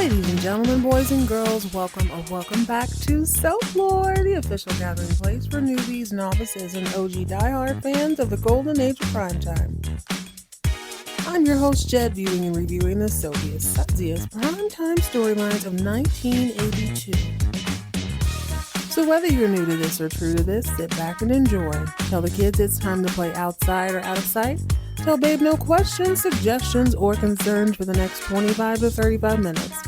Ladies and gentlemen, boys and girls, welcome back to Self-Lore, the official gathering place for newbies, novices, and OG diehard fans of the golden age of primetime. I'm your host, Jed, viewing and reviewing the silliest, sexiest primetime storylines of 1982. So whether you're new to this or true to this, sit back and enjoy. Tell the kids it's time to play outside or out of sight. Tell babe no questions, suggestions, or concerns for the next 25 to 35 minutes.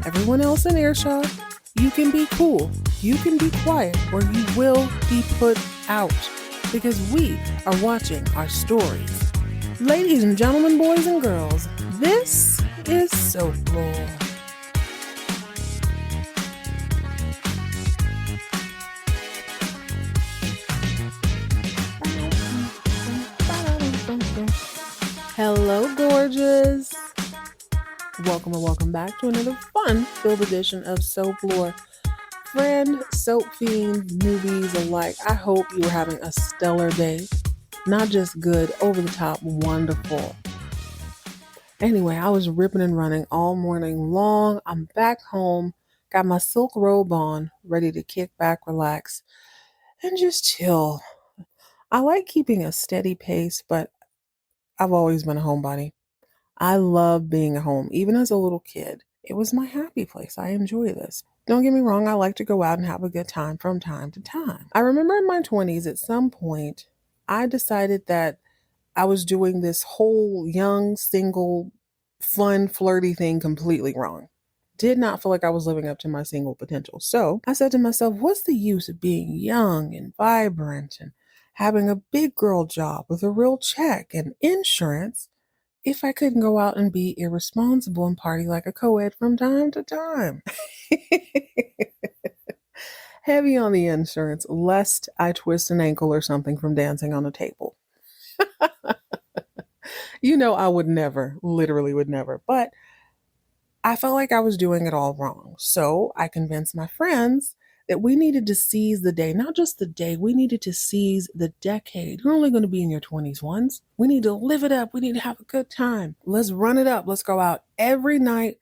Everyone else in earshot, you can be cool, you can be quiet, or you will be put out because we are watching our stories. Ladies and gentlemen, boys and girls, this is Self-Lore. Hello, gorgeous. Welcome back to another fun-filled edition of Soap-Lore. Friend, soap fiends, newbies alike, I hope you are having a stellar day. Not just good, over the top, wonderful. Anyway, I was ripping and running all morning long. I'm back home, got my silk robe on, ready to kick back, relax, and just chill. I like keeping a steady pace, but I've always been a homebody. I love being at home. Even as a little kid, it was my happy place. I enjoy this. Don't get me wrong, I like to go out and have a good time from time to time. I remember in my 20s, at some point, I decided that I was doing this whole young, single, fun, flirty thing completely wrong. Did not feel like I was living up to my single potential. So I said to myself, what's the use of being young and vibrant and having a big girl job with a real check and insurance if I couldn't go out and be irresponsible and party like a co-ed from time to time? Heavy on the insurance, lest I twist an ankle or something from dancing on a table. I would never, literally would never. But I felt like I was doing it all wrong. So I convinced my friends that we needed to seize the day, not just the day, we needed to seize the decade. You're only going to be in your 20s once. We need to live it up. We need to have a good time. Let's run it up. Let's go out every night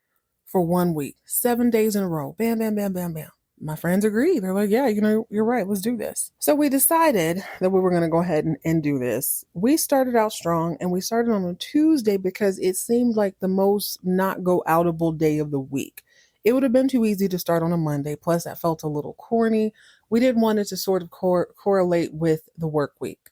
for 1 week, 7 days in a row. Bam, bam, bam, bam, bam. My friends agreed. They're like, yeah, you're right. Let's do this. So we decided that we were going to go ahead and do this. We started out strong, and we started on a Tuesday because it seemed like the most not go outable day of the week. It would have been too easy to start on a Monday. Plus, that felt a little corny. We didn't want it to sort of correlate with the work week.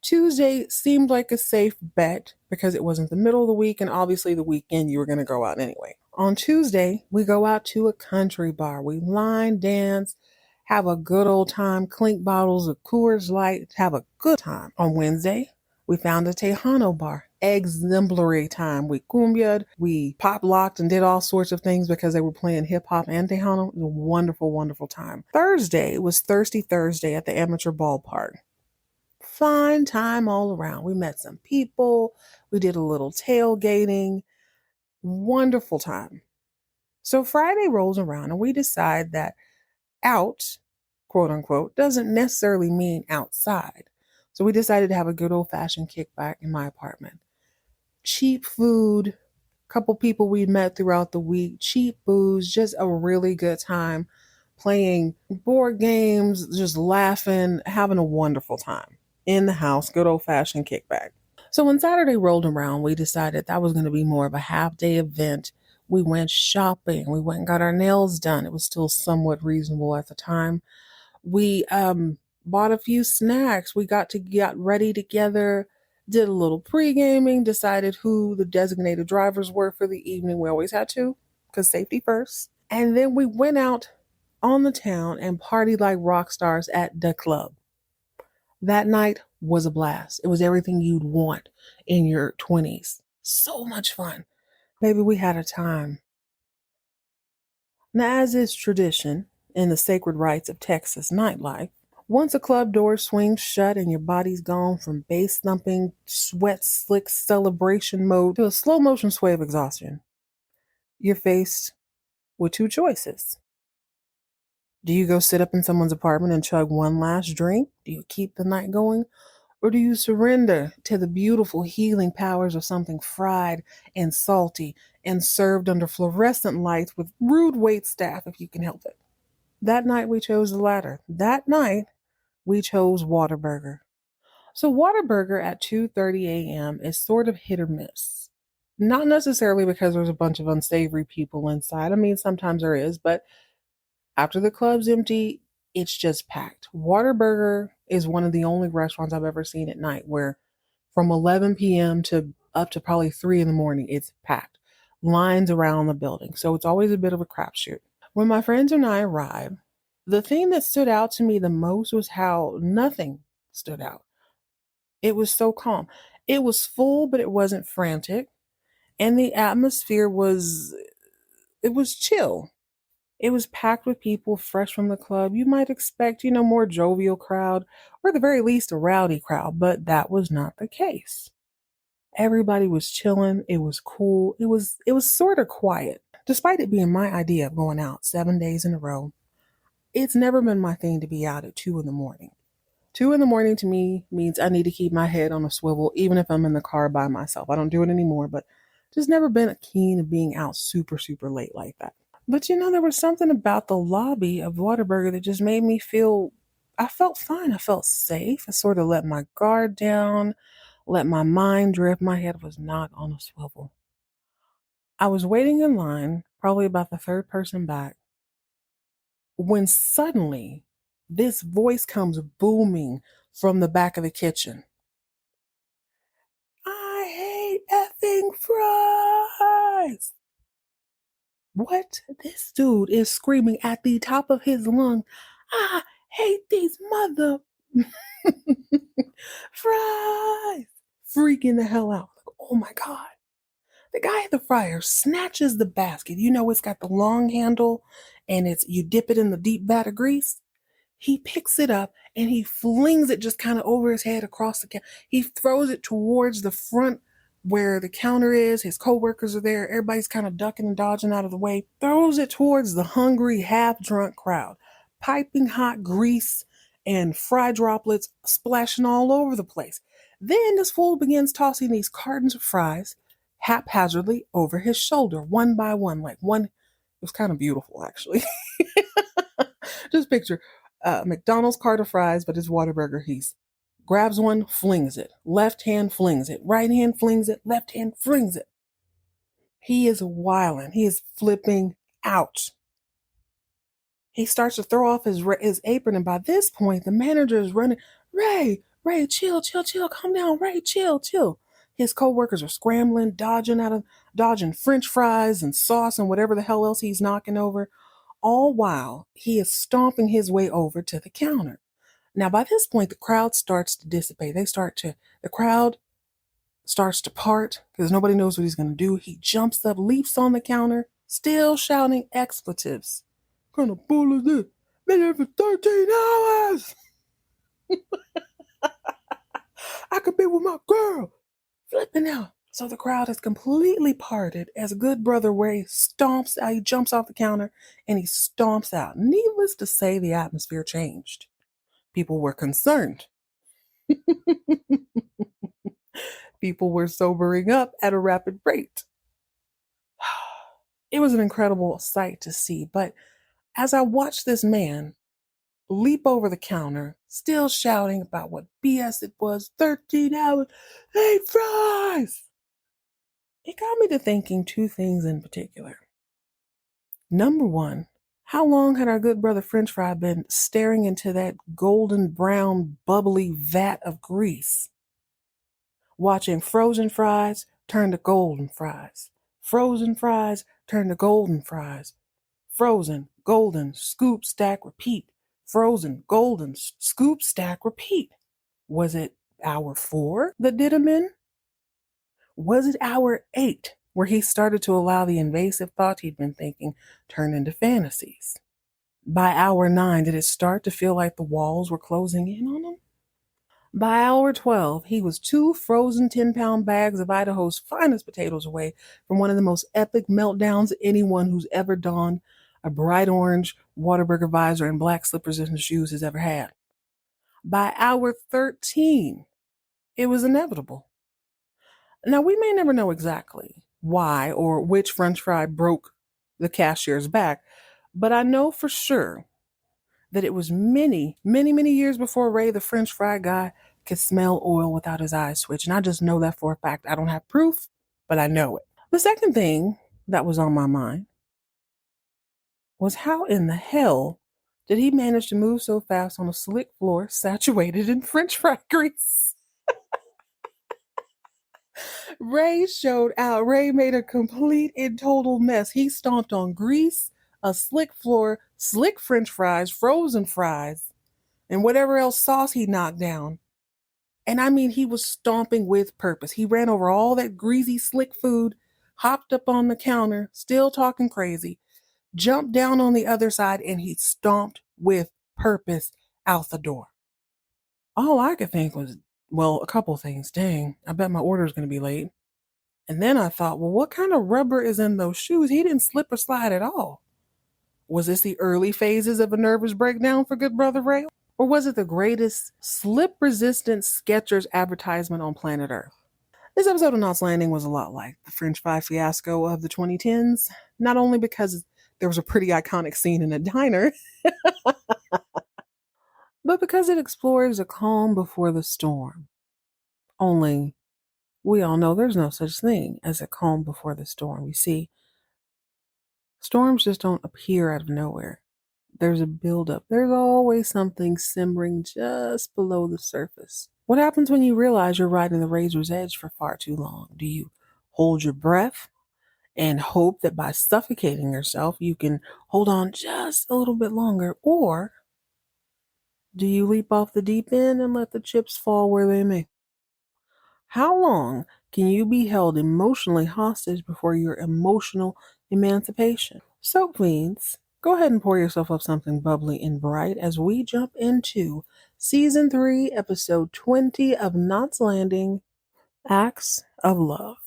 Tuesday seemed like a safe bet because it wasn't the middle of the week, and obviously the weekend you were going to go out anyway. On Tuesday, we go out to a country bar. We line dance, have a good old time, clink bottles of Coors Light, have a good time. On Wednesday, we found a Tejano bar. Exemplary time. We cumbia'd, we pop locked and did all sorts of things because they were playing hip hop and Tejano. It was a wonderful, wonderful time. Thursday was Thirsty Thursday at the amateur ballpark. Fine time all around. We met some people. We did a little tailgating. Wonderful time. So Friday rolls around and we decide that out, quote unquote, doesn't necessarily mean outside. So we decided to have a good old-fashioned kickback in my apartment. Cheap food, couple people we met throughout the week, cheap booze, just a really good time, playing board games, just laughing, having a wonderful time in the house, good old-fashioned kickback. So when Saturday rolled around, we decided that was going to be more of a half-day event. We went shopping. We went and got our nails done. It was still somewhat reasonable at the time. We bought a few snacks. We got ready together, did a little pre-gaming, decided who the designated drivers were for the evening. We always had to, because safety first. And then we went out on the town and partied like rock stars at the club. That night was a blast. It was everything you'd want in your 20s. So much fun. Baby, we had a time. Now, as is tradition in the sacred rites of Texas nightlife, once a club door swings shut and your body's gone from bass thumping, sweat slick celebration mode to a slow motion sway of exhaustion, you're faced with two choices. Do you go sit up in someone's apartment and chug one last drink? Do you keep the night going? Or do you surrender to the beautiful healing powers of something fried and salty and served under fluorescent lights with rude wait staff if you can help it? That night we chose the latter. That night we chose Whataburger. So Whataburger at 2:30 a.m. is sort of hit or miss. Not necessarily because there's a bunch of unsavory people inside. I mean, sometimes there is, but after the club's empty, it's just packed. Whataburger is one of the only restaurants I've ever seen at night where from 11 p.m. to up to probably 3 in the morning, it's packed. Lines around the building. So it's always a bit of a crapshoot. When my friends and I arrived, the thing that stood out to me the most was how nothing stood out. It was so calm. It was full, but it wasn't frantic. And the atmosphere was chill. It was packed with people fresh from the club. You might expect, more jovial crowd, or at the very least a rowdy crowd, but that was not the case. Everybody was chilling. It was cool. It was sort of quiet. Despite it being my idea of going out 7 days in a row, it's never been my thing to be out at 2 in the morning. 2 in the morning to me means I need to keep my head on a swivel, even if I'm in the car by myself. I don't do it anymore, but just never been keen of being out super, super late like that. But there was something about the lobby of Whataburger that just made me feel, I felt fine. I felt safe. I sort of let my guard down, let my mind drift. My head was not on a swivel. I was waiting in line, probably about the third person back, when suddenly this voice comes booming from the back of the kitchen. I hate effing fries. What? This dude is screaming at the top of his lungs. I hate these mother fries. Freaking the hell out. Like, oh my God. The guy at the fryer snatches the basket. It's got the long handle and you dip it in the deep vat of grease. He picks it up and he flings it just kind of over his head across the counter. He throws it towards the front where the counter is. His coworkers are there. Everybody's kind of ducking and dodging out of the way. Throws it towards the hungry, half-drunk crowd. Piping hot grease and fry droplets splashing all over the place. Then this fool begins tossing these cartons of fries haphazardly over his shoulder, one by one, like one. It was kind of beautiful, actually. Just picture McDonald's cart of fries, but it's Whataburger. He grabs one, flings it. Left hand flings it. Right hand flings it. Left hand flings it. He is wilding. He is flipping out. He starts to throw off his apron, and by this point, the manager is running. Ray, chill, chill, chill. Calm down, Ray, chill, chill. His coworkers are scrambling, dodging French fries and sauce and whatever the hell else he's knocking over. All while he is stomping his way over to the counter. Now, by this point, the crowd starts to dissipate. The crowd starts to part because nobody knows what he's going to do. He jumps up, leaps on the counter, still shouting expletives. What kind of bull is this? Been here for 13 hours. I could be with my girl. Flipping out. So the crowd is completely parted as good brother Ray stomps out. He jumps off the counter and he stomps out. Needless to say, the atmosphere changed. People were concerned. People were sobering up at a rapid rate. It was an incredible sight to see, but as I watched this man leap over the counter, still shouting about what BS it was, 13 hours, hey, fries! It got me to thinking two things in particular. Number one, how long had our good brother French Fry been staring into that golden brown bubbly vat of grease? Watching frozen fries turn to golden fries. Frozen fries turn to golden fries. Frozen, golden, scoop, stack, repeat. Frozen, golden, scoop, stack, repeat. Was it hour 4 that did him in? Was it hour 8 where he started to allow the invasive thoughts he'd been thinking turn into fantasies? By hour 9, did it start to feel like the walls were closing in on him? By hour 12, he was 2 frozen 10-pound bags of Idaho's finest potatoes away from one of the most epic meltdowns anyone who's ever donned a bright orange Whataburger visor and black slippers in his shoes has ever had. By hour 13, It was inevitable. Now, we may never know exactly why or which French fry broke the cashier's back, but I know for sure that it was many, many, many years before Ray, the French fry guy, could smell oil without his eyes twitching. I just know that for a fact. I don't have proof, but I know it. The second thing that was on my mind was how in the hell did he manage to move so fast on a slick floor saturated in French fry grease? Ray showed out. Ray made a complete and total mess. He stomped on grease, a slick floor, slick French fries, frozen fries, and whatever else sauce he knocked down. And I mean, he was stomping with purpose. He ran over all that greasy, slick food, hopped up on the counter, still talking crazy, jumped down on the other side, and he stomped with purpose out the door. All I could think was, well, a couple things. Dang, I bet my order's going to be late. And then I thought, well, what kind of rubber is in those shoes? He didn't slip or slide at all. Was this the early phases of a nervous breakdown for good brother Ray? Or was it the greatest slip-resistant Skechers advertisement on planet Earth? This episode of Knott's Landing was a lot like the French fry fiasco of the 2010s, not only because there was a pretty iconic scene in a diner, but because it explores a calm before the storm. Only, we all know there's no such thing as a calm before the storm. You see, storms just don't appear out of nowhere. There's a buildup. There's always something simmering just below the surface. What happens when you realize you're riding the razor's edge for far too long? Do you hold your breath and hope that by suffocating yourself you can hold on just a little bit longer? Or do you leap off the deep end and let the chips fall where they may? How long can you be held emotionally hostage before your emotional emancipation? So, queens, go ahead and pour yourself up something bubbly and bright as we jump into Season 3, Episode 20 of Knott's Landing, Acts of Love.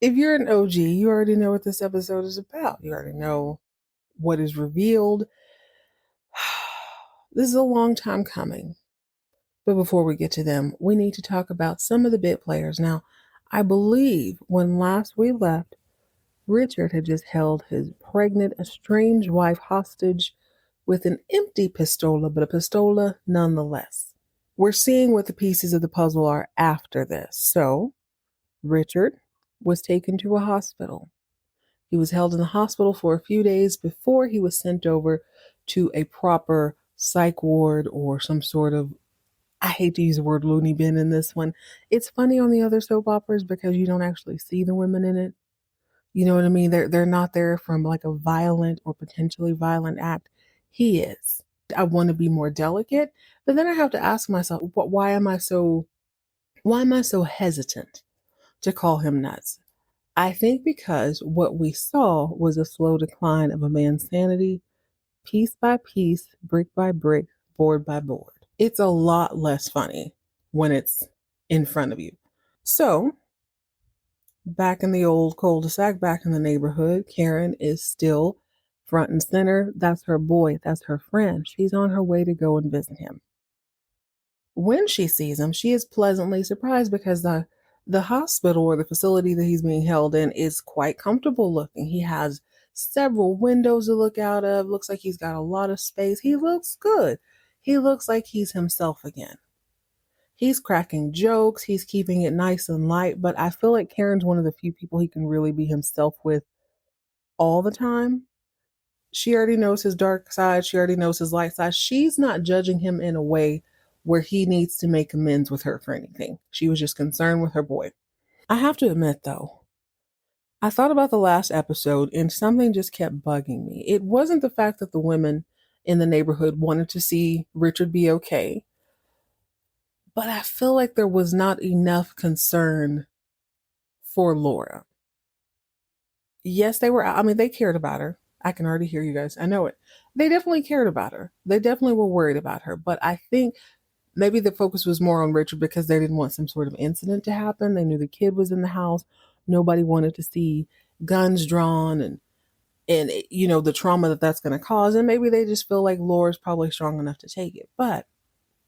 If you're an OG, you already know what this episode is about. You already know what is revealed. This is a long time coming. But before we get to them, we need to talk about some of the bit players. Now, I believe when last we left, Richard had just held his pregnant, estranged wife hostage with an empty pistola, but a pistola nonetheless. We're seeing what the pieces of the puzzle are after this. So, Richard was taken to a hospital. He was held in the hospital for a few days before he was sent over to a proper psych ward or some sort of, I hate to use the word loony bin in this one. It's funny on the other soap operas because you don't actually see the women in it. You know what I mean? They're not there from like a violent or potentially violent act. He is. I want to be more delicate, but then I have to ask myself, why am I so hesitant to call him nuts? I think because what we saw was a slow decline of a man's sanity, piece by piece, brick by brick, board by board. It's a lot less funny when it's in front of you. So, back in the old cul-de-sac, back in the neighborhood, Karen is still front and center. That's her boy. That's her friend. She's on her way to go and visit him. When she sees him, she is pleasantly surprised because the hospital or the facility that he's being held in is quite comfortable looking. He has several windows to look out of. Looks like he's got a lot of space. He looks good. He looks like he's himself again. He's cracking jokes. He's keeping it nice and light. But I feel like Karen's one of the few people he can really be himself with all the time. She already knows his dark side. She already knows his light side. She's not judging him in a way where he needs to make amends with her for anything. She was just concerned with her boy. I have to admit, though, I thought about the last episode and something just kept bugging me. It wasn't the fact that the women in the neighborhood wanted to see Richard be okay, but I feel like there was not enough concern for Laura. Yes, they cared about her. I can already hear you guys. I know it. They definitely cared about her. They definitely were worried about her. But I think maybe the focus was more on Richard because they didn't want some sort of incident to happen. They knew the kid was in the house. Nobody wanted to see guns drawn and and the trauma that that's going to cause, and maybe they just feel like Laura's probably strong enough to take it. But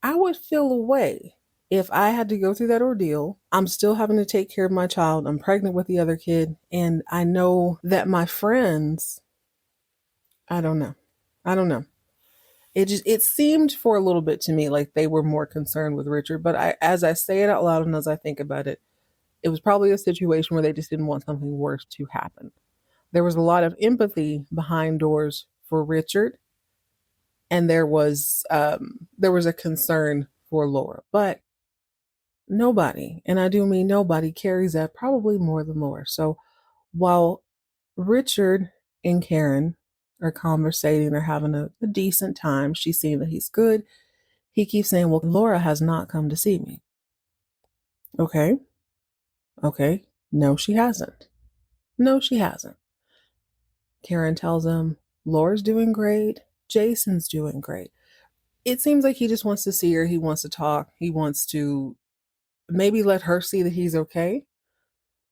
I would feel a way if I had to go through that ordeal. I'm still having to take care of my child. I'm pregnant with the other kid, and I know that my friends, I don't know. I don't know. It seemed for a little bit to me like they were more concerned with Richard, but as I say it out loud and as I think about it, it was probably a situation where they just didn't want something worse to happen. There was a lot of empathy behind doors for Richard, and there was a concern for Laura, but nobody, and I do mean nobody, carries that probably more than Laura. So while Richard and Karen are conversating, they're having a decent time. She's seeing that he's good. He keeps saying, well, Laura has not come to see me. Okay. Okay. No, she hasn't. No, she hasn't. Karen tells him, Laura's doing great. Jason's doing great. It seems like he just wants to see her. He wants to talk. He wants to maybe let her see that he's okay.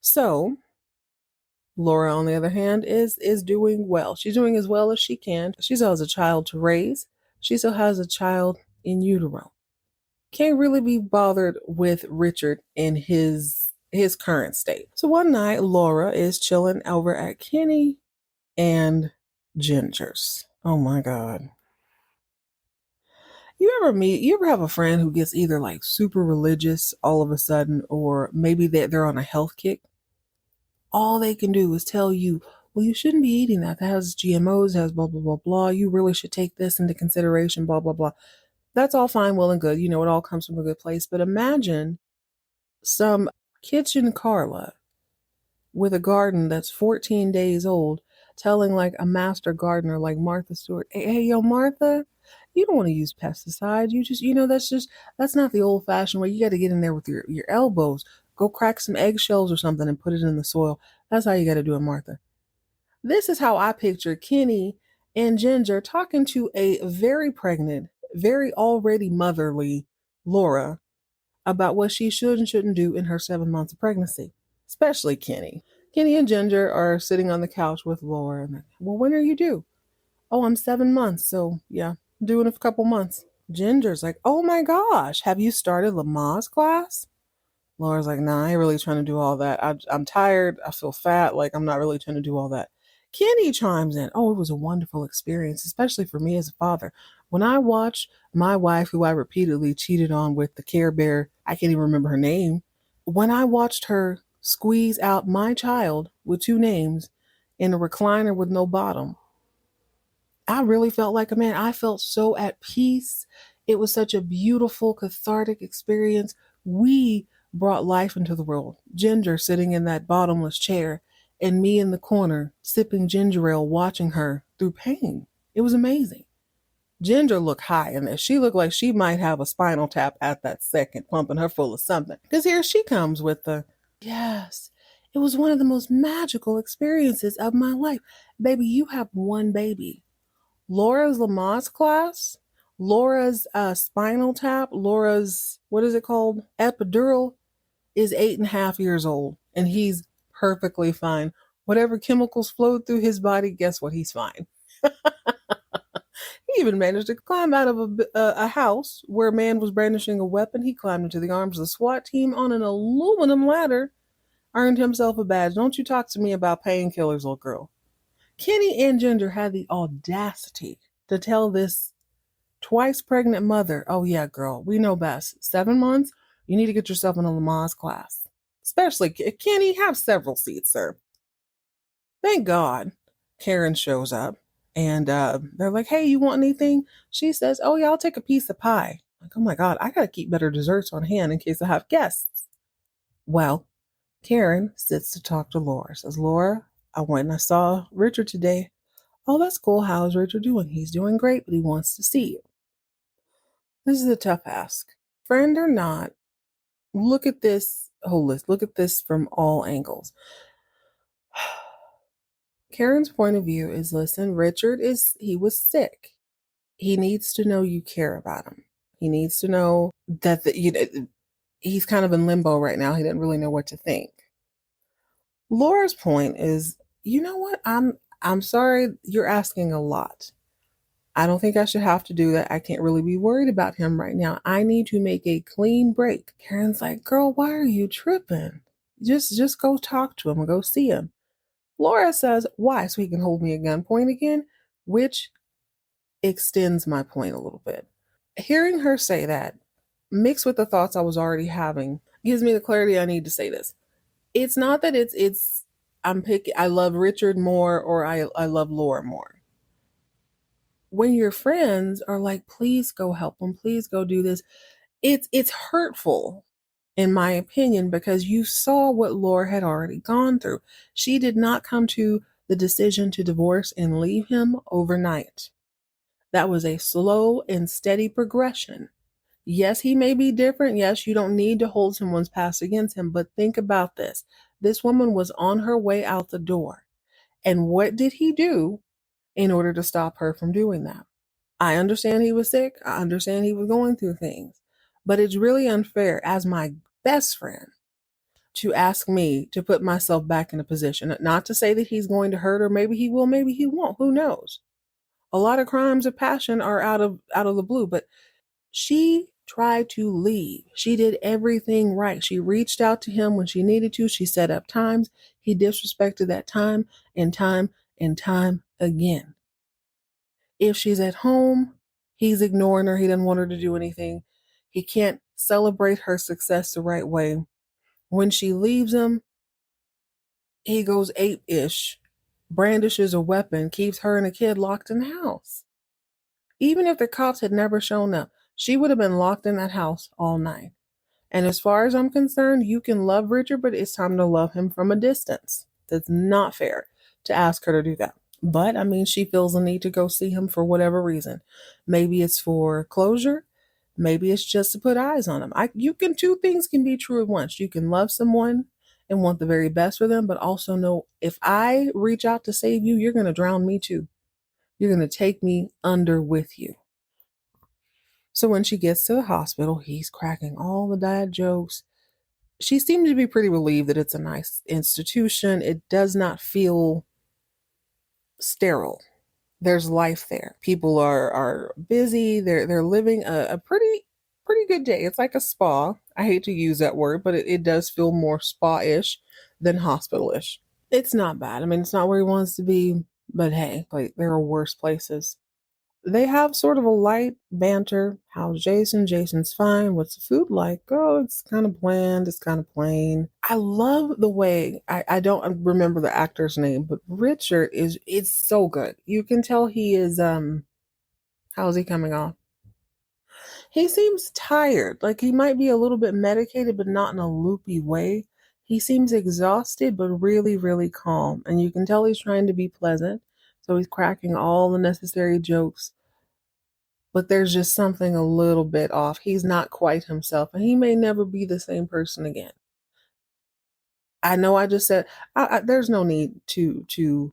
So Laura, on the other hand, is doing well. She's doing as well as she can. She still has a child to raise. She still has a child in utero. Can't really be bothered with Richard in his current state. So one night, Laura is chilling over at Kenny and Ginger's. Oh my God. You ever have a friend who gets either like super religious all of a sudden, or maybe they're on a health kick? All they can do is tell you, well, you shouldn't be eating that. That has GMOs, has blah, blah, blah, blah. You really should take this into consideration, blah, blah, blah. That's all fine, well, and good. It all comes from a good place. But imagine some kitchen Carla with a garden that's 14 days old telling like a master gardener like Martha Stewart, hey, yo, Martha, you don't want to use pesticides. You just, that's not the old fashioned way. You got to get in there with your elbows. Go crack some eggshells or something and put it in the soil. That's how you got to do it, Martha. This is how I picture Kenny and Ginger talking to a very pregnant, very already motherly Laura about what she should and shouldn't do in her 7 months of pregnancy, especially Kenny. Kenny and Ginger are sitting on the couch with Laura. And, well, when are you due? Oh, I'm 7 months. So, yeah, due in a couple months. Ginger's like, oh my gosh, have you started Lamaze class? Laura's like, nah, I ain't really trying to do all that. I'm tired. I feel fat. Like, I'm not really trying to do all that. Kenny chimes in, oh, it was a wonderful experience, especially for me as a father. When I watched my wife, who I repeatedly cheated on with the Care Bear, I can't even remember her name, when I watched her squeeze out my child with two names in a recliner with no bottom, I really felt like a man. I felt so at peace. It was such a beautiful, cathartic experience. We brought life into the world. Ginger sitting in that bottomless chair, and me in the corner sipping ginger ale, watching her through pain. It was amazing. Ginger looked high in this. She looked like she might have a spinal tap at that second, pumping her full of something. Because here she comes with the, yes, it was one of the most magical experiences of my life. Baby, you have one baby. Laura's Lamaze class, Laura's spinal tap, Laura's, what is it called? Epidural is 8.5 years old, and he's perfectly fine. Whatever chemicals flowed through his body, guess what? He's fine. He even managed to climb out of a house where a man was brandishing a weapon. He climbed into the arms of the SWAT team on an aluminum ladder, earned himself a badge. Don't you talk to me about painkillers, little girl. Kenny and Ginger had the audacity to tell this twice pregnant mother, oh yeah, girl, we know best. 7 months, you need to get yourself in a Lamaze class. Especially, Kenny, have several seats, sir. Thank God Karen shows up, and they're like, hey, you want anything? She says, oh yeah, I'll take a piece of pie. Like, oh my God, I gotta keep better desserts on hand in case I have guests. Well, Karen sits to talk to Laura. Says, Laura, I went and I saw Richard today. Oh, that's cool. How's Richard doing? He's doing great, but he wants to see you. This is a tough ask. Friend or not, look at this holistic. Look at this from all angles. Karen's point of view is, listen, he was sick. He needs to know you care about him. He needs to know that he's kind of in limbo right now. He didn't really know what to think. Laura's point is, you know what? I'm sorry, you're asking a lot. I don't think I should have to do that. I can't really be worried about him right now. I need to make a clean break. Karen's like, girl, why are you tripping? Just go talk to him and go see him. Laura says, why? So he can hold me at gunpoint again, which extends my point a little bit. Hearing her say that, mixed with the thoughts I was already having, gives me the clarity I need to say this. It's not that it's I'm picking I love Richard more or I love Laura more. When your friends are like, please go help him, please go do this, it's hurtful in my opinion because you saw what Laura had already gone through. She did not come to the decision to divorce and leave him overnight. That was a slow and steady progression. Yes, he may be different. Yes, you don't need to hold someone's past against him, but think about this. This woman was on her way out the door. And what did he do in order to stop her from doing that? I understand he was sick. I understand he was going through things. But it's really unfair as my best friend to ask me to put myself back in a position. Not to say that he's going to hurt her. Maybe he will, maybe he won't. Who knows? A lot of crimes of passion are out of the blue, but she tried to leave. She did everything right. She reached out to him when she needed to. She set up times. He disrespected that time and time and time again. If she's at home, he's ignoring her. He doesn't want her to do anything. He can't celebrate her success the right way. When she leaves him, he goes ape-ish, brandishes a weapon, keeps her and a kid locked in the house. Even if the cops had never shown up, she would have been locked in that house all night. And as far as I'm concerned, you can love Richard, but it's time to love him from a distance. That's not fair to ask her to do that. But I mean, she feels the need to go see him for whatever reason. Maybe it's for closure. Maybe it's just to put eyes on him. Two things can be true at once. You can love someone and want the very best for them, but also know if I reach out to save you, you're going to drown me too. You're going to take me under with you. So when she gets to the hospital, he's cracking all the dad jokes. She seemed to be pretty relieved that it's a nice institution. It does not feel sterile. There's life there. People are busy. They're living a pretty good day. It's like a spa. I hate to use that word, but it does feel more spa-ish than hospital-ish. It's not bad. I mean, it's not where he wants to be, but hey, like there are worse places. They have sort of a light banter. How's Jason? Jason's fine. What's the food like? Oh, it's kind of bland. It's kind of plain. I love the way I don't remember the actor's name, but Richard is it's so good. You can tell he is how's he coming off? He seems tired. Like he might be a little bit medicated, but not in a loopy way. He seems exhausted, but really, really calm. And you can tell he's trying to be pleasant. So he's cracking all the necessary jokes, but there's just something a little bit off. He's not quite himself, and he may never be the same person again. I know I just said there's no need to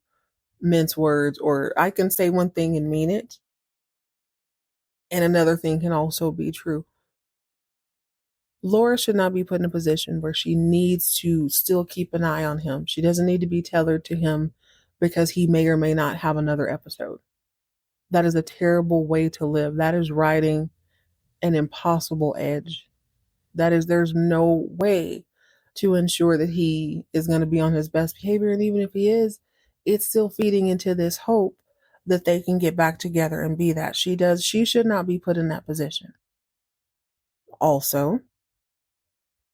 mince words, or I can say one thing and mean it, and another thing can also be true. Laura should not be put in a position where she needs to still keep an eye on him. She doesn't need to be tethered to him because he may or may not have another episode. That is a terrible way to live. That is riding an impossible edge. There's no way to ensure that he is going to be on his best behavior. And even if he is, it's still feeding into this hope that they can get back together and be that. She should not be put in that position. Also,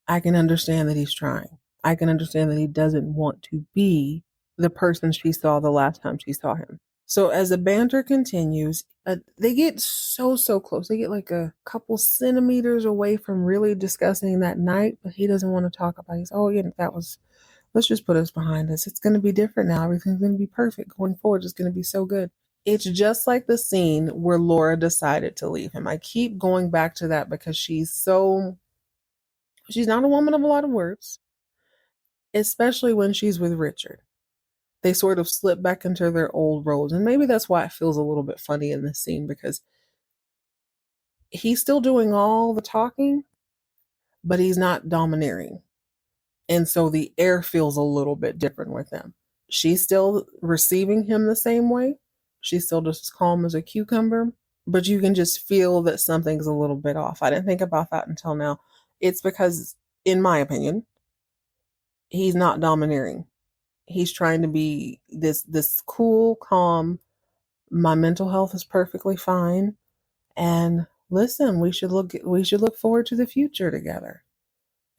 I can understand that he's trying. I can understand that he doesn't want to be the person she saw the last time she saw him. So as the banter continues, they get so close. They get like a couple centimeters away from really discussing that night, but he doesn't want to talk about it. He's, oh yeah, let's just put us behind us. It's going to be different now. Everything's going to be perfect going forward. It's going to be so good. It's just like the scene where Laura decided to leave him. I keep going back to that because she's not a woman of a lot of words, especially when she's with Richard. They sort of slip back into their old roles. And maybe that's why it feels a little bit funny in this scene because he's still doing all the talking, but he's not domineering. And so the air feels a little bit different with them. She's still receiving him the same way. She's still just as calm as a cucumber, but you can just feel that something's a little bit off. I didn't think about that until now. It's because, in my opinion, he's not domineering. He's trying to be this cool, calm, my mental health is perfectly fine. And listen, we should look forward to the future together.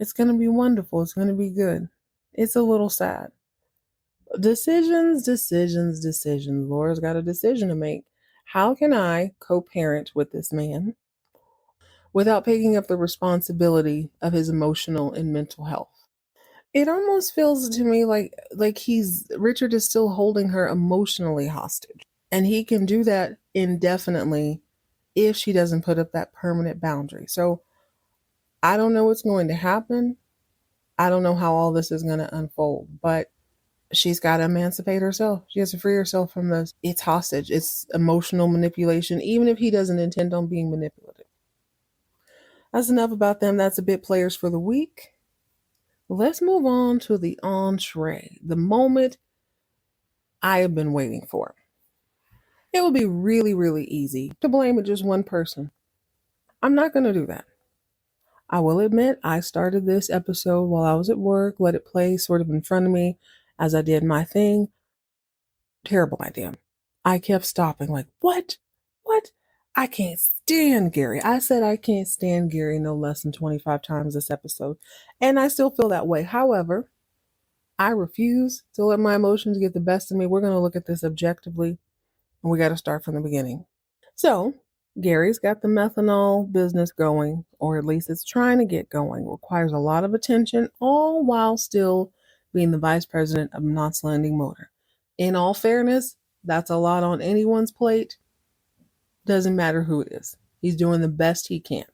It's going to be wonderful. It's going to be good. It's a little sad. Decisions, decisions, decisions. Laura's got a decision to make. How can I co-parent with this man without picking up the responsibility of his emotional and mental health? It almost feels to me like he's Richard is still holding her emotionally hostage. And he can do that indefinitely if she doesn't put up that permanent boundary. So I don't know what's going to happen. I don't know how all this is going to unfold, but she's got to emancipate herself. She has to free herself from this. It's hostage. It's emotional manipulation, even if he doesn't intend on being manipulative. That's enough about them. That's a bit players for the week. Let's move on to the entree, the moment I have been waiting for. It would be really, really easy to blame just one person. I'm not going to do that. I will admit I started this episode while I was at work, let it play sort of in front of me as I did my thing. Terrible idea. I kept stopping, like, what? What? I can't stand Gary. I said I can't stand Gary no less than 25 times this episode. And I still feel that way. However, I refuse to let my emotions get the best of me. We're going to look at this objectively, and we got to start from the beginning. So, Gary's got the methanol business going, or at least it's trying to get going. It requires a lot of attention, all while still being the vice president of Knott's Landing Motor. In all fairness, that's a lot on anyone's plate. Doesn't matter who it is. He's doing the best he can.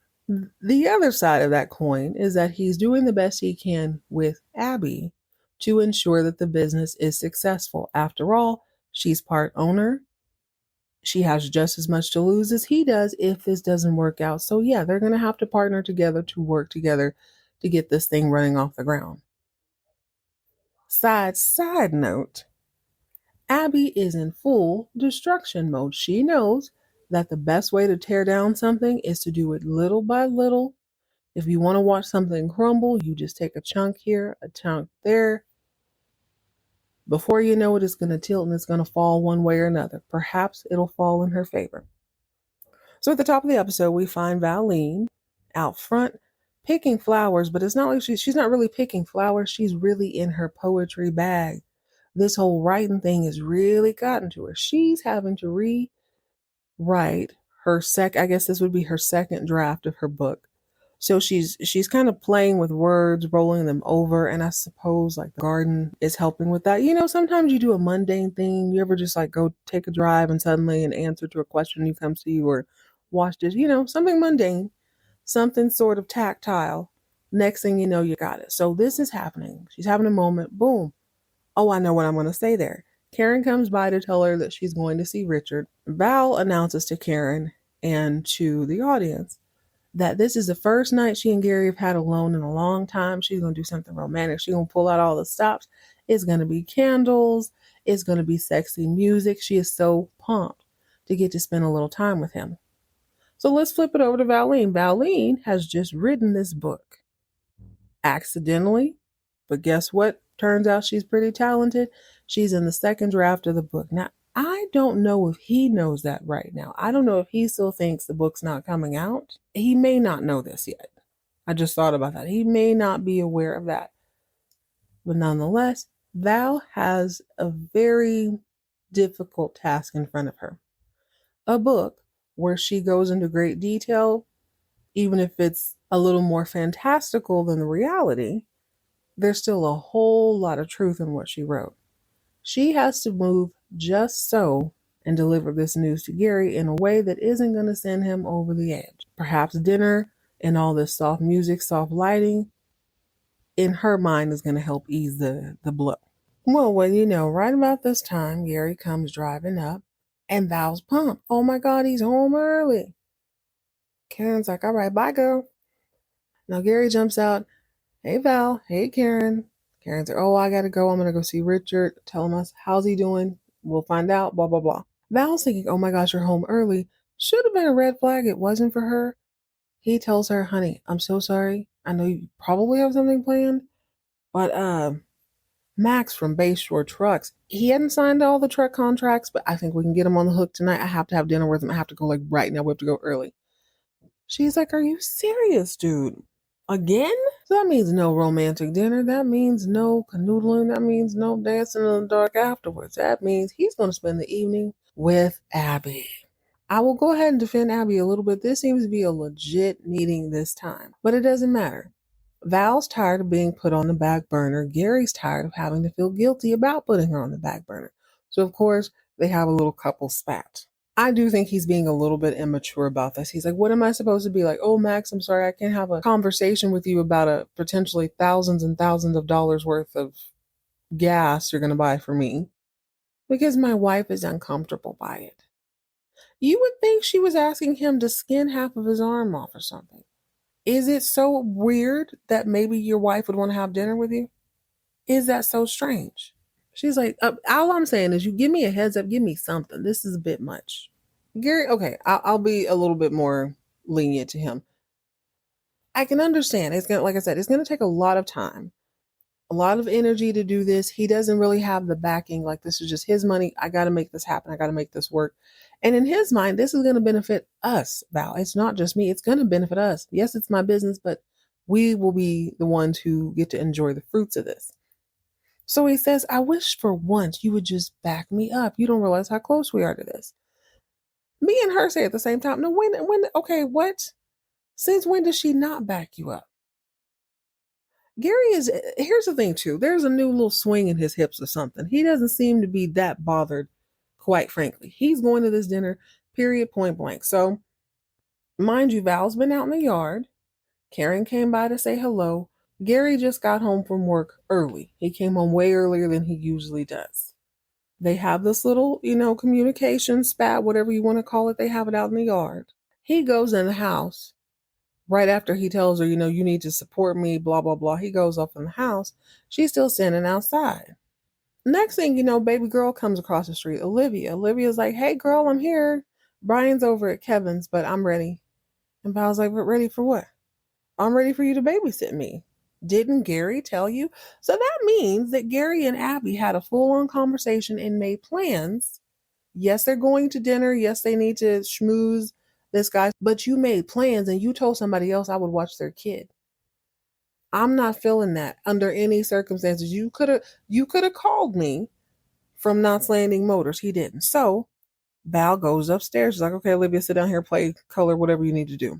The other side of that coin is that he's doing the best he can with Abby to ensure that the business is successful. After all, she's part owner. She has just as much to lose as he does if this doesn't work out. So yeah, they're going to have to partner together to work together to get this thing running off the ground. Side note, Abby is in full destruction mode. She knows that the best way to tear down something is to do it little by little. If you want to watch something crumble, you just take a chunk here, a chunk there. Before you know it, it's going to tilt and it's going to fall one way or another. Perhaps it'll fall in her favor. So at the top of the episode, we find Valene out front picking flowers, but it's not like she's not really picking flowers. She's really in her poetry bag. This whole writing thing has really gotten to her. She's having to rewrite I guess this would be her second draft of her book. So she's kind of playing with words, rolling them over, and I suppose like the garden is helping with that. You know, sometimes you do a mundane thing. You ever just like go take a drive and suddenly an answer to a question you comes to you, or watch this, something mundane, something sort of tactile. Next thing you know, you got it. So this is happening. She's having a moment. Boom. Oh, I know what I'm going to say there. Karen comes by to tell her that she's going to see Richard. Val announces to Karen and to the audience that this is the first night she and Gary have had alone in a long time. She's going to do something romantic. She's going to pull out all the stops. It's going to be candles. It's going to be sexy music. She is so pumped to get to spend a little time with him. So let's flip it over to Valene. Valene has just written this book accidentally, but guess what? Turns out she's pretty talented. She's in the second draft of the book. Now, I don't know if he knows that right now. I don't know if he still thinks the book's not coming out. He may not know this yet. I just thought about that. He may not be aware of that. But nonetheless, Val has a very difficult task in front of her. A book where she goes into great detail, even if it's a little more fantastical than the reality, there's still a whole lot of truth in what she wrote. She has to move just so and deliver this news to Gary in a way that isn't going to send him over the edge. Perhaps dinner and all this soft music, soft lighting, in her mind is going to help ease the blow. Well, right about this time, Gary comes driving up and Val's pumped. Oh my God, he's home early. Karen's like, all right, bye, girl. Now Gary jumps out. Hey, Val. Hey, Karen. Karen's like, oh, I gotta go. I'm gonna go see Richard. Tell him us, how's he doing? We'll find out, blah, blah, blah. Val's thinking, oh my gosh, you're home early. Should have been a red flag. It wasn't for her. He tells her, honey, I'm so sorry. I know you probably have something planned, but Max from Bayshore Trucks, he hadn't signed all the truck contracts, but I think we can get him on the hook tonight. I have to have dinner with him. I have to go like right now. We have to go early. She's like, are you serious, dude? Again? So that means no romantic dinner. That means no canoodling. That means no dancing in the dark afterwards. That means he's going to spend the evening with Abby. I will go ahead and defend Abby a little bit. This seems to be a legit meeting this time, but it doesn't matter. Val's tired of being put on the back burner. Gary's tired of having to feel guilty about putting her on the back burner. So, of course, they have a little couple spat. I do think he's being a little bit immature about this. He's like, what am I supposed to be like? Oh, Max, I'm sorry. I can't have a conversation with you about a potentially thousands and thousands of dollars worth of gas you're going to buy for me because my wife is uncomfortable by it. You would think she was asking him to skin half of his arm off or something. Is it so weird that maybe your wife would want to have dinner with you? Is that so strange? She's like, all I'm saying is you give me a heads up, give me something. This is a bit much. Gary, okay, I'll be a little bit more lenient to him. I can understand. It's gonna, like I said, it's gonna take a lot of time, a lot of energy to do this. He doesn't really have the backing. Like this is just his money. I got to make this happen. I got to make this work. And in his mind, this is going to benefit us, Val. It's not just me. It's going to benefit us. Yes, it's my business, but we will be the ones who get to enjoy the fruits of this. So he says, I wish for once you would just back me up. You don't realize how close we are to this. Me and her say at the same time, no, okay, what? Since when does she not back you up? Gary here's the thing too. There's a new little swing in his hips or something. He doesn't seem to be that bothered, quite frankly. He's going to this dinner, period, point blank. So, mind you, Val's been out in the yard. Karen came by to say hello. Gary just got home from work early. He came home way earlier than he usually does. They have this little, communication spat, whatever you want to call it. They have it out in the yard. He goes in the house. Right after he tells her, you need to support me, blah, blah, blah. He goes up in the house. She's still standing outside. Next thing you know, baby girl comes across the street, Olivia. Olivia's like, hey, girl, I'm here. Brian's over at Kevin's, but I'm ready. And Val's like, but ready for what? I'm ready for you to babysit me. Didn't Gary tell you? So that means that Gary and Abby had a full-on conversation and made plans. Yes, they're going to dinner. Yes, they need to schmooze this guy. But you made plans and you told somebody else I would watch their kid. I'm not feeling that under any circumstances. You could have called me from Knott's Landing Motors. He didn't. So Val goes upstairs. She's like, okay, Olivia, sit down here, play, color, whatever you need to do.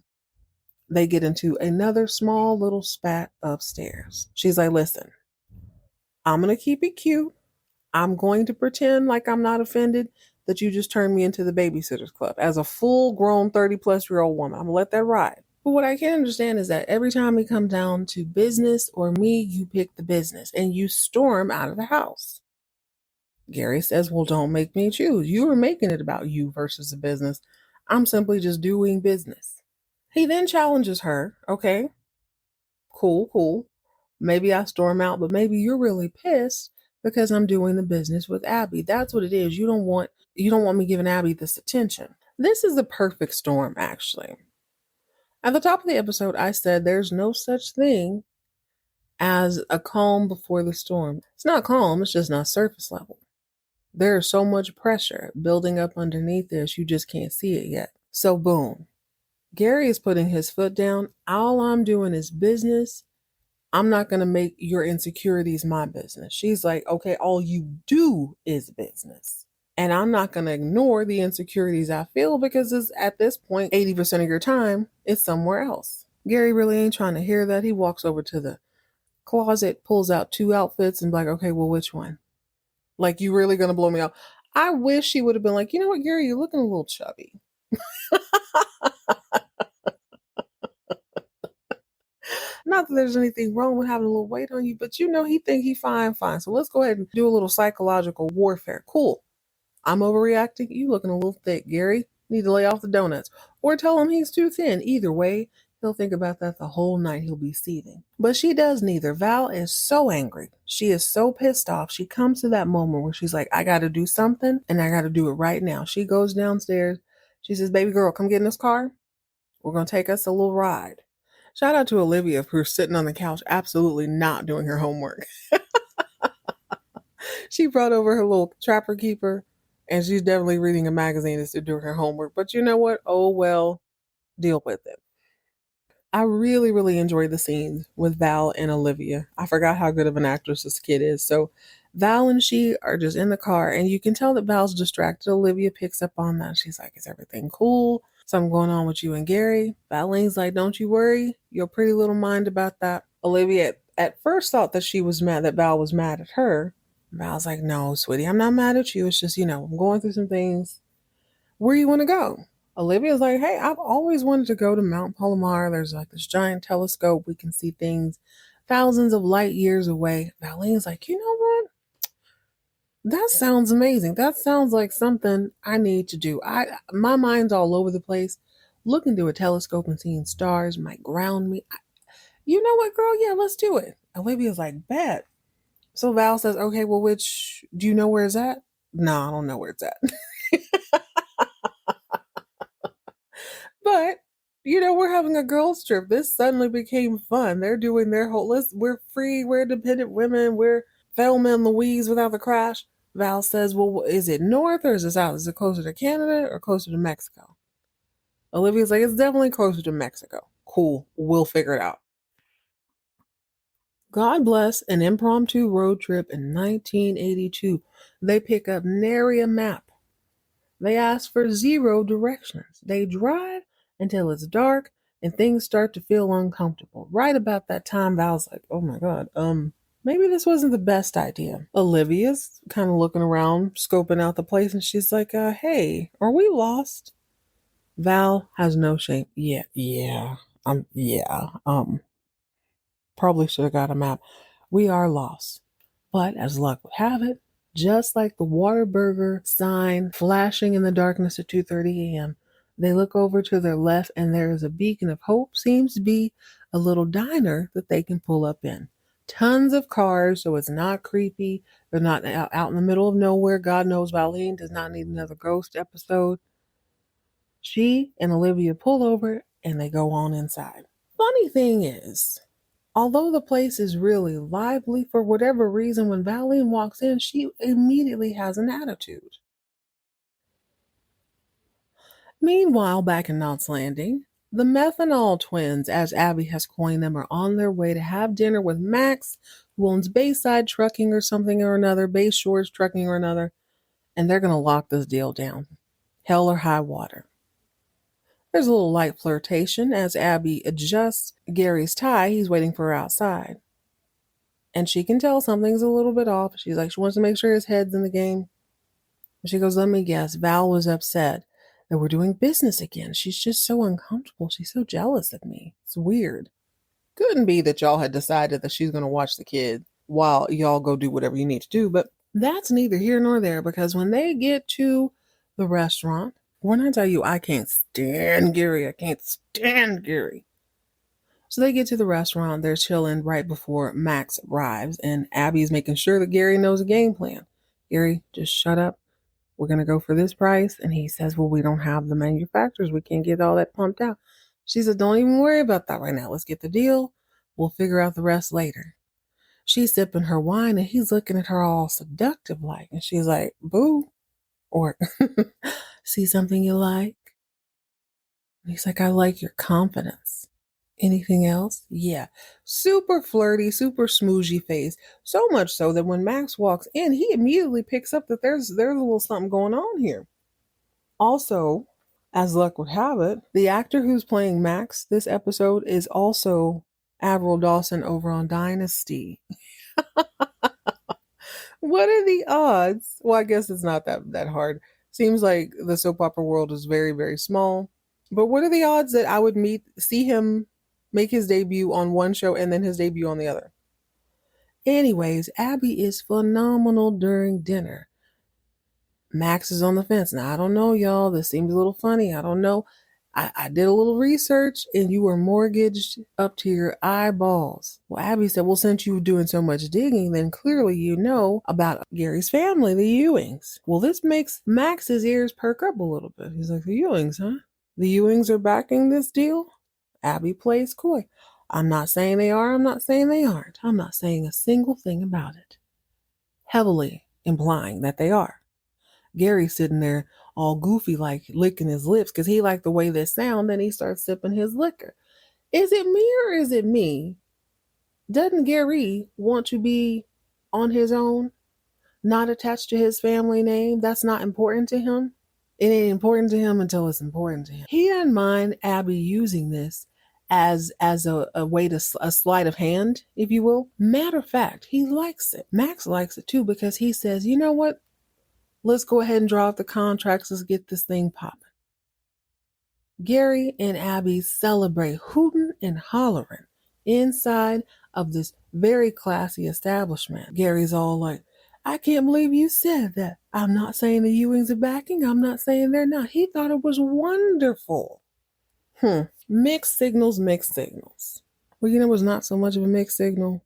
They get into another small little spat upstairs. She's like, listen, I'm going to keep it cute. I'm going to pretend like I'm not offended that you just turned me into the babysitters club as a full grown 30-plus-year-old woman. I'm going to let that ride. But what I can't understand is that every time we come down to business or me, you pick the business and you storm out of the house. Gary says, well, don't make me choose. You were making it about you versus the business. I'm simply just doing business. He then challenges her. Okay, cool. Maybe I storm out, but maybe you're really pissed because I'm doing the business with Abby. That's what it is. You don't want me giving Abby this attention. This is the perfect storm, actually. At the top of the episode, I said there's no such thing as a calm before the storm. It's not calm, it's just not surface level. There's so much pressure building up underneath this, you just can't see it yet. So boom. Gary is putting his foot down. All I'm doing is business. I'm not going to make your insecurities my business. She's like, okay, all you do is business. And I'm not going to ignore the insecurities I feel because it's, at this point, 80% of your time is somewhere else. Gary really ain't trying to hear that. He walks over to the closet, pulls out 2 outfits and like, okay, well, which one? Like, you really going to blow me out? I wish she would have been like, you know what, Gary, you're looking a little chubby. Not that there's anything wrong with having a little weight on you, but he think he fine. So let's go ahead and do a little psychological warfare. Cool. I'm overreacting. You looking a little thick, Gary. Need to lay off the donuts. Or tell him he's too thin. Either way, He'll think about that the whole night. He'll be seething. But she does neither. Val is so angry. She is so pissed off. She comes to that moment where she's like, I got to do something and I got to do it right now. She goes downstairs. She says, baby girl, come get in this car. We're going to take us a little ride. Shout out to Olivia, who's sitting on the couch, absolutely not doing her homework. She brought over her little trapper keeper, and she's definitely reading a magazine instead of doing her homework. But you know what? Oh, well, deal with it. I really, really enjoyed the scenes with Val and Olivia. I forgot how good of an actress this kid is. So Val and she are just in the car, and you can tell that Val's distracted. Olivia picks up on that. She's like, is everything cool? Something going on with you and Gary? Valene's like, don't you worry. Your pretty little mind about that. Olivia at first thought that she was mad, that Val was mad at her. Val's like, no, sweetie, I'm not mad at you. It's just, I'm going through some things. Where you want to go? Olivia's like, hey, I've always wanted to go to Mount Palomar. There's like this giant telescope. We can see things thousands of light years away. Valene's like, you know what? That sounds amazing. That sounds like something I need to do. My mind's all over the place. Looking through a telescope and seeing stars might ground me. You know what, girl? Yeah, let's do it. Olivia's like, bet. So Val says, okay, well, do you know where it's at? No, I don't know where it's at. But, we're having a girls' trip. This suddenly became fun. They're doing their whole list. We're free. We're independent women. We're Thelma and Louise without the crash. Val says, well, is it north or is it south? Is it closer to Canada or closer to Mexico? Olivia's like, it's definitely closer to Mexico. Cool. We'll figure it out. God bless an impromptu road trip in 1982. They pick up nary a map. They ask for 0 directions. They drive until it's dark and things start to feel uncomfortable. Right about that time, Val's like, oh my God, maybe this wasn't the best idea. Olivia's kind of looking around, scoping out the place, and she's like, hey, are we lost? Val has no shame. Yeah. Probably should have got a map. We are lost. But as luck would have it, just like the Whataburger sign flashing in the darkness at 2:30 a.m., they look over to their left and there is a beacon of hope. Seems to be a little diner that they can pull up in. Tons of cars, so it's not creepy. They're not out in the middle of nowhere. God knows Valene does not need another ghost episode. She and Olivia pull over and they go on inside. Funny thing is, although the place is really lively, for whatever reason, when Valene walks in, she immediately has an attitude. Meanwhile, back in Knott's Landing, the methanol twins, as Abby has coined them, are on their way to have dinner with Max, who owns Bayside Trucking or something or another, Bay Shores Trucking or another, and they're going to lock this deal down. Hell or high water. There's a little light flirtation as Abby adjusts Gary's tie. He's waiting for her outside. And she can tell something's a little bit off. She's like, she wants to make sure his head's in the game. And she goes, let me guess, Val was upset that we're doing business again. She's just so uncomfortable. She's so jealous of me. It's weird. Couldn't be that y'all had decided that she's going to watch the kid while y'all go do whatever you need to do. But that's neither here nor there, because when they get to the restaurant, when I tell you I can't stand Gary, I can't stand Gary. So they get to the restaurant, they're chilling right before Max arrives, and Abby's making sure that Gary knows the game plan. Gary, just shut up. We're going to go for this price. And he says, well, we don't have the manufacturers. We can't get all that pumped out. She said, don't even worry about that right now. Let's get the deal. We'll figure out the rest later. She's sipping her wine, and he's looking at her all seductive like, and she's like, boo. Or, see something you like? And he's like, I like your confidence. Anything else? Yeah. Super flirty, super smoozy face. So much so that when Max walks in, he immediately picks up that there's a little something going on here. Also, as luck would have it, the actor who's playing Max this episode is also Avril Dawson over on Dynasty. What are the odds? Well, I guess it's not that hard. Seems like the soap opera world is very, very small. But what are the odds that I would see him make his debut on one show and then his debut on the other? Anyways, Abby is phenomenal during dinner. Max is on the fence. Now, I don't know, y'all. This seems a little funny. I don't know. I did a little research and you were mortgaged up to your eyeballs. Well, Abby said, well, since you were doing so much digging, then clearly you know about Gary's family, the Ewings. Well, this makes Max's ears perk up a little bit. He's like, the Ewings, huh? The Ewings are backing this deal? Abby plays coy. I'm not saying they are. I'm not saying they aren't. I'm not saying a single thing about it. Heavily implying that they are. Gary's sitting there all goofy, like licking his lips because he liked the way they sound. Then he starts sipping his liquor. Is it me or is it me? Doesn't Gary want to be on his own, not attached to his family name? That's not important to him. It ain't important to him until it's important to him. He doesn't mind Abby using this as a way to a sleight of hand, if you will. Matter of fact, he likes it. Max likes it too because he says, you know what? Let's go ahead and draw out the contracts. Let's get this thing popping. Gary and Abby celebrate hooting and hollering inside of this very classy establishment. Gary's all like, I can't believe you said that. I'm not saying the Ewings are backing. I'm not saying they're not. He thought it was wonderful. Mixed signals, mixed signals. Well, you know, it was not so much of a mixed signal.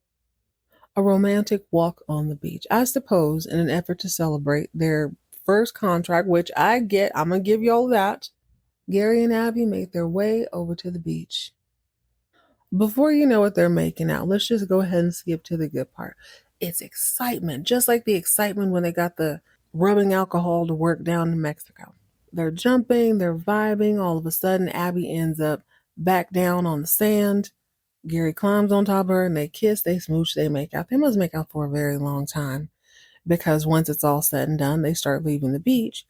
A romantic walk on the beach. I suppose in an effort to celebrate their first contract, which I get, I'm going to give you all that. Gary and Abby made their way over to the beach. Before you know what they're making out, let's just go ahead and skip to the good part. It's excitement, just like the excitement when they got the rubbing alcohol to work down in Mexico. They're jumping, they're vibing. All of a sudden, Abby ends up back down on the sand. Gary climbs on top of her and they kiss, they smooch, they make out. They must make out for a very long time because once it's all said and done, they start leaving the beach.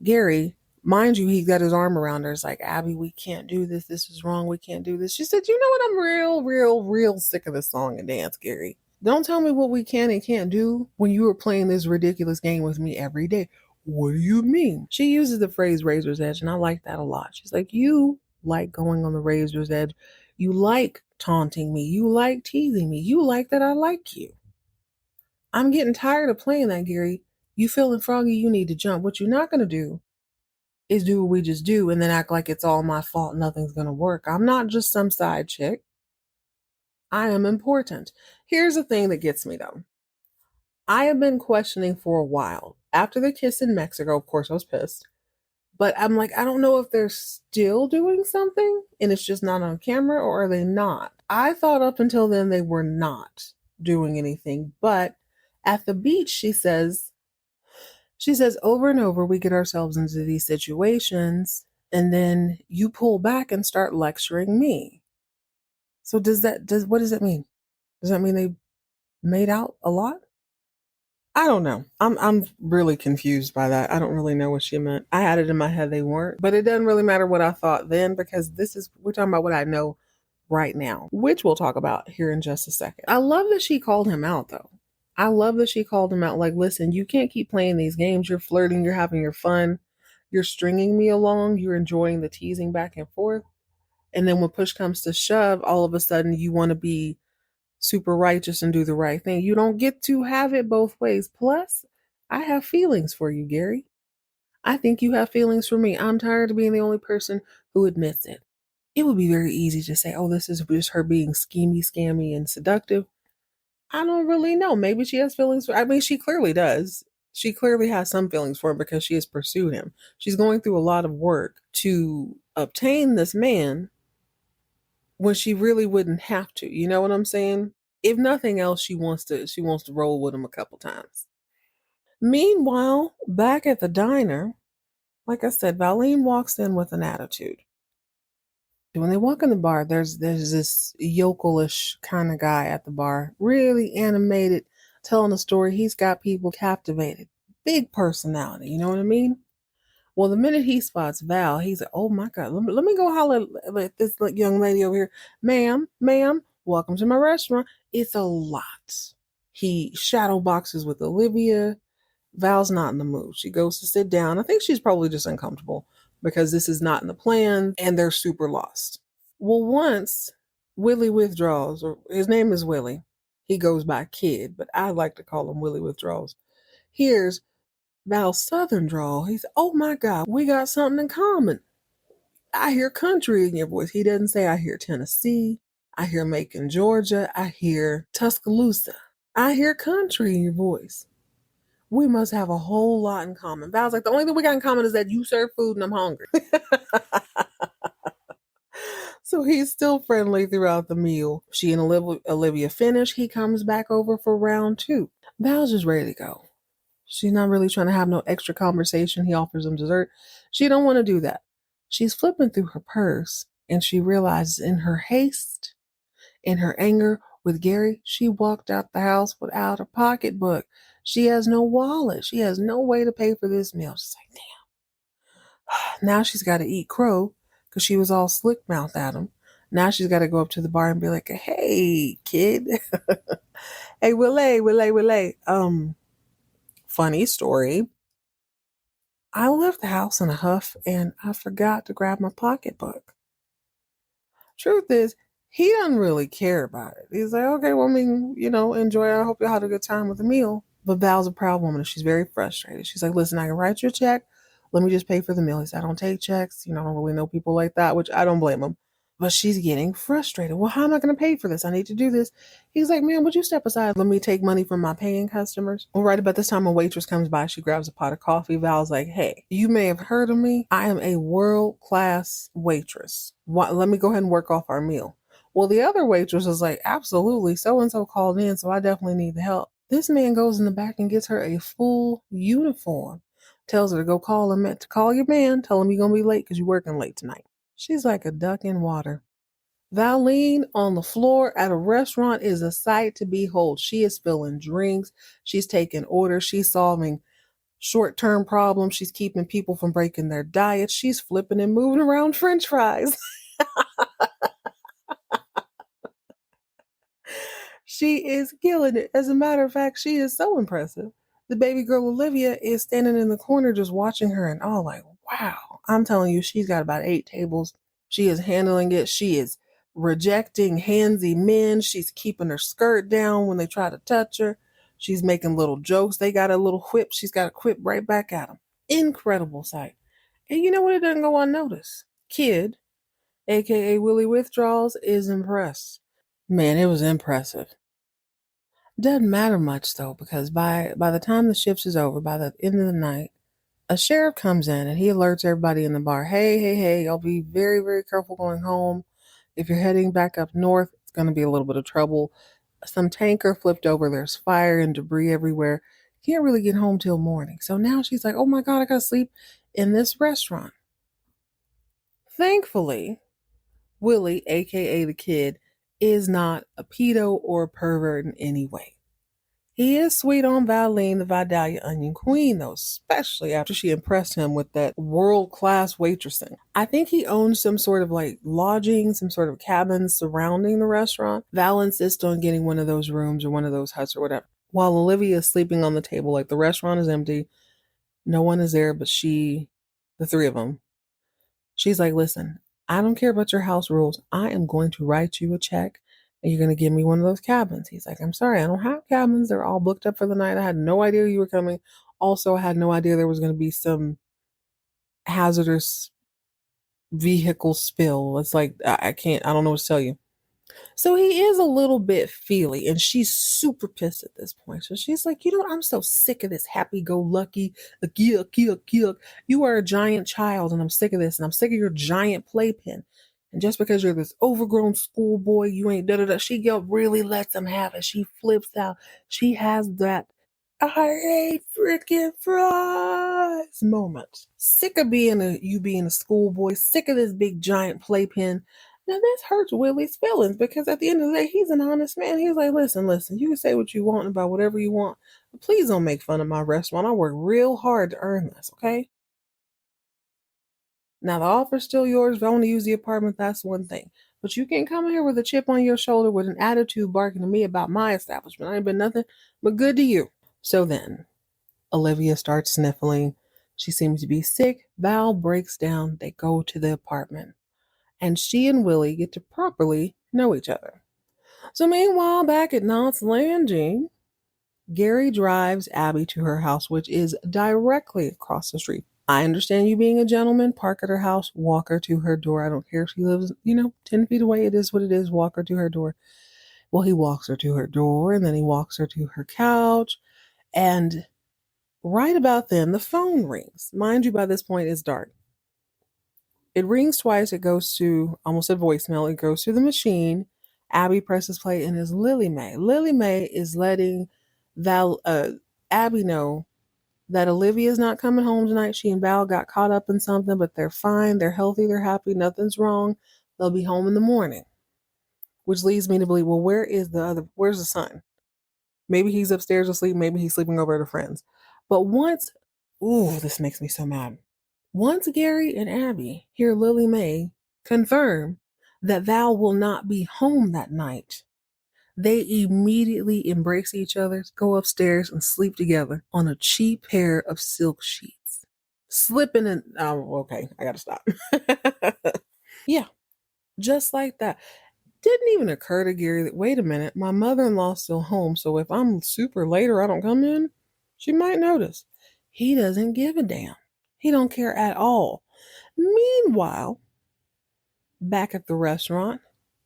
Gary, mind you, he got his arm around her. It's like, Abby, we can't do this. This is wrong. We can't do this. She said, you know what? I'm real sick of this song and dance, Gary. Don't tell me what we can and can't do when you were playing this ridiculous game with me every day. What do you mean? She uses the phrase razor's edge, and I like that a lot. She's like, you like going on the razor's edge. You like taunting me. You like teasing me. You like that I like you. I'm getting tired of playing that, Gary. You feeling froggy, you need to jump. What you're not going to do is do what we just do and then act like it's all my fault. Nothing's going to work. I'm not just some side chick. I am important. Here's the thing that gets me, though. I have been questioning for a while. After the kiss in Mexico, of course, I was pissed. But I'm like, I don't know if they're still doing something and it's just not on camera, or are they not? I thought up until then they were not doing anything. But at the beach, she says over and over, we get ourselves into these situations and then you pull back and start lecturing me. So what does that mean? Does that mean they made out a lot? I don't know. I'm really confused by that. I don't really know what she meant. I had it in my head they weren't, but it doesn't really matter what I thought then because we're talking about what I know right now, which we'll talk about here in just a second. I love that she called him out though. I love that she called him out like, listen, you can't keep playing these games. You're flirting, you're having your fun, you're stringing me along, you're enjoying the teasing back and forth. And then when push comes to shove, all of a sudden you want to be super righteous and do the right thing. You don't get to have it both ways. Plus, I have feelings for you, Gary. I think you have feelings for me. I'm tired of being the only person who admits it. It would be very easy to say, oh, this is just her being schemy, scammy, and seductive. I don't really know. Maybe she has feelings for, I mean, she clearly does. She clearly has some feelings for him because she has pursued him. She's going through a lot of work to obtain this man when she really wouldn't have to. You know what I'm saying? If nothing else, she wants to roll with him a couple times. Meanwhile, back at the diner, like I said, Valene walks in with an attitude. When they walk in the bar, there's this yokelish kind of guy at the bar, really animated, telling a story. He's got people captivated. Big personality, you know what I mean? Well, the minute he spots Val, he's like, oh my God, let me go holler at this young lady over here. Ma'am, welcome to my restaurant. It's a lot. He shadow boxes with Olivia. Val's not in the mood. She goes to sit down. I think she's probably just uncomfortable because this is not in the plan and they're super lost. Well, once Willie withdraws, or his name is Willie. He goes by Kid, but I like to call him Willie withdraws. Here's Val's southern drawl. He's, oh my God, we got something in common. I hear country in your voice. He doesn't say, I hear Tennessee. I hear Macon, Georgia. I hear Tuscaloosa. I hear country in your voice. We must have a whole lot in common. Val's like, the only thing we got in common is that you serve food and I'm hungry. So he's still friendly throughout the meal. She and Olivia finish. He comes back over for round two. Val's just ready to go. She's not really trying to have no extra conversation. He offers them dessert. She don't want to do that. She's flipping through her purse and she realizes in her haste, in her anger with Gary, she walked out the house without a pocketbook. She has no wallet. She has no way to pay for this meal. She's like, damn. Now she's got to eat crow because she was all slick mouthed at him. Now she's got to go up to the bar and be like, hey, kid. Hey, Willie. Funny story. I left the house in a huff and I forgot to grab my pocketbook. Truth is, he doesn't really care about it. He's like, okay, well, I mean, enjoy. I hope you had a good time with the meal. But Val's a proud woman and she's very frustrated. She's like, listen, I can write you a check. Let me just pay for the meal. He said, I don't take checks. I don't really know people like that, which I don't blame him. But she's getting frustrated. Well, how am I going to pay for this? I need to do this. He's like, man, would you step aside? Let me take money from my paying customers. Well, right about this time, a waitress comes by. She grabs a pot of coffee. Val's like, hey, you may have heard of me. I am a world-class waitress. Let me go ahead and work off our meal. Well, the other waitress is like, absolutely. So-and-so called in, so I definitely need the help. This man goes in the back and gets her a full uniform. Tells her to go call your man. Tell him you're going to be late because you're working late tonight. She's like a duck in water. Valene on the floor at a restaurant is a sight to behold. She is filling drinks. She's taking orders. She's solving short-term problems. She's keeping people from breaking their diet. She's flipping and moving around French fries. She is killing it. As a matter of fact, she is so impressive. The baby girl Olivia is standing in the corner just watching her and all like, wow. I'm telling you, she's got about 8 tables. She is handling it. She is rejecting handsy men. She's keeping her skirt down when they try to touch her. She's making little jokes. They got a little whip. She's got a quip right back at them. Incredible sight. And you know what? It doesn't go unnoticed. Kid, aka Willie Withdrawals, is impressed. Man, it was impressive. Doesn't matter much though, because by the time the shift is over, by the end of the night, a sheriff comes in and he alerts everybody in the bar, hey, y'all be very, very careful going home. If you're heading back up north, it's going to be a little bit of trouble. Some tanker flipped over. There's fire and debris everywhere. Can't really get home till morning. So now she's like, oh my God, I got to sleep in this restaurant. Thankfully, Willie, aka the kid, is not a pedo or a pervert in any way. He is sweet on Valene, the Vidalia Onion Queen, though, especially after she impressed him with that world-class waitressing. I think he owns some sort of like lodging, some sort of cabin surrounding the restaurant. Val insists on getting one of those rooms or one of those huts or whatever. While Olivia is sleeping on the table, like the restaurant is empty, no one is there but the 3 of them. She's like, listen, I don't care about your house rules. I am going to write you a check and you're going to give me one of those cabins. He's like, I'm sorry, I don't have cabins. They're all booked up for the night. I had no idea you were coming. Also, I had no idea there was going to be some hazardous vehicle spill. It's like, I don't know what to tell you. So he is a little bit feely, and she's super pissed at this point. So she's like, I'm so sick of this happy-go-lucky, yuck. You are a giant child, and I'm sick of this, and I'm sick of your giant playpen. And just because you're this overgrown schoolboy, you ain't da-da-da. She really lets him have it. She flips out. She has that I hate freaking fries moment. Sick of you being a schoolboy, sick of this big giant playpen. Now this hurts Willie's feelings because at the end of the day, he's an honest man. He's like, listen, you can say what you want about whatever you want, but please don't make fun of my restaurant. I work real hard to earn this, okay? Now the offer's still yours. If I want to use the apartment, that's one thing. But you can't come here with a chip on your shoulder with an attitude barking to me about my establishment. I ain't been nothing but good to you. So then, Olivia starts sniffling. She seems to be sick. Val breaks down. They go to the apartment. And she and Willie get to properly know each other. So meanwhile, back at Knott's Landing, Gary drives Abby to her house, which is directly across the street I understand you being a gentleman. Park at her house, walk her to her door. I don't care if she lives, 10 feet away. It is what it is. Walk her to her door. Well, he walks her to her door and then he walks her to her couch. And right about then, the phone rings. Mind you, by this point, it's dark. It rings twice. It goes to almost a voicemail. It goes to the machine. Abby presses play and is Lily Mae. Lily Mae is letting Abby know that Olivia's not coming home tonight. She and Val got caught up in something, but they're fine. They're healthy. They're happy. Nothing's wrong. They'll be home in the morning. Which leads me to believe, well, where's the son? Maybe he's upstairs asleep. Maybe he's sleeping over at a friend's. But this makes me so mad. Once Gary and Abby hear Lily Mae confirm that Val will not be home that night, they immediately embrace each other, go upstairs, and sleep together on a cheap pair of silk sheets. Slipping in. Oh, okay. I gotta stop. Yeah, just like that. Didn't even occur to Gary that, wait a minute, my mother in law's still home, so if I'm super late or I don't come in, she might notice. He doesn't give a damn. He don't care at all. Meanwhile, back at the restaurant,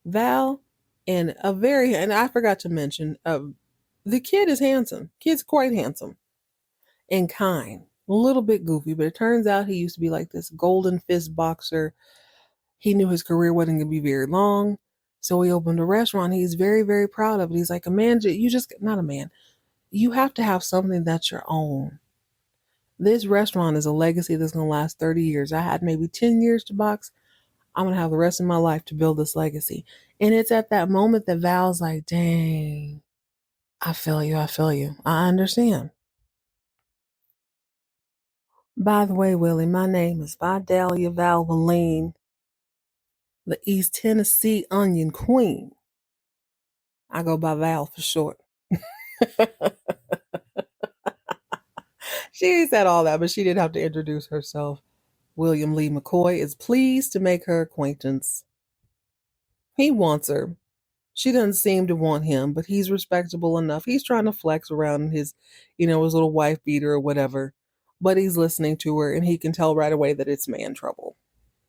Val and I forgot to mention, the kid is handsome. Kid's quite handsome and kind. A little bit goofy, but it turns out he used to be like this golden fist boxer. He knew his career wasn't going to be very long. So he opened a restaurant. He's very, very proud of it. He's like, a man, not a man. You have to have something that's your own. This restaurant is a legacy that's going to last 30 years. I had maybe 10 years to box. I'm going to have the rest of my life to build this legacy. And it's at that moment that Val's like, dang, I feel you. I feel you. I understand. By the way, Willie, my name is Vidalia Valene, the East Tennessee Onion Queen. I go by Val for short. She said all that, but she did have to introduce herself. William Lee McCoy is pleased to make her acquaintance. He wants her. She doesn't seem to want him, but he's respectable enough. He's trying to flex around his little wife beater or whatever. But he's listening to her and he can tell right away that it's man trouble.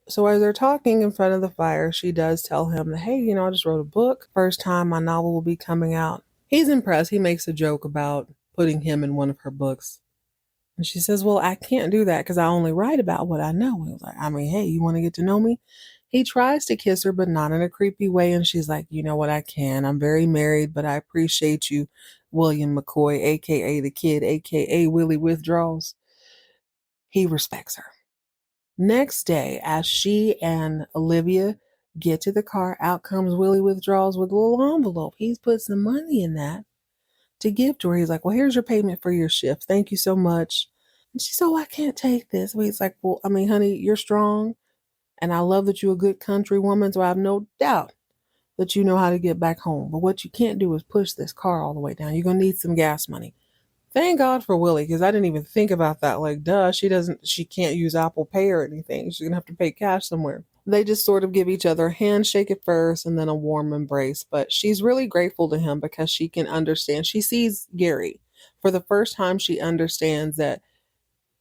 So as they're talking in front of the fire, she does tell him that, hey, I just wrote a book. First time my novel will be coming out. He's impressed. He makes a joke about putting him in one of her books. And she says, well, I can't do that because I only write about what I know. He was like, hey, you want to get to know me? He tries to kiss her, but not in a creepy way. And she's like, you know what, I can. I'm very married, but I appreciate you, William McCoy, a.k.a. the kid, a.k.a. Willie Withdraws. He respects her. Next day, as she and Olivia get to the car, out comes Willie Withdraws with a little envelope. He's put some money in that to give to her. He's like, well, here's your payment for your shift. Thank you so much. And she's, oh, I can't take this. Well, he's like, well, honey, you're strong. And I love that you're a good country woman. So I have no doubt that you know how to get back home. But what you can't do is push this car all the way down. You're going to need some gas money. Thank God for Willie, because I didn't even think about that. Like, duh, she can't use Apple Pay or anything. She's going to have to pay cash somewhere. They just sort of give each other a handshake at first and then a warm embrace. But she's really grateful to him because she can understand. She sees Gary. For the first time, she understands that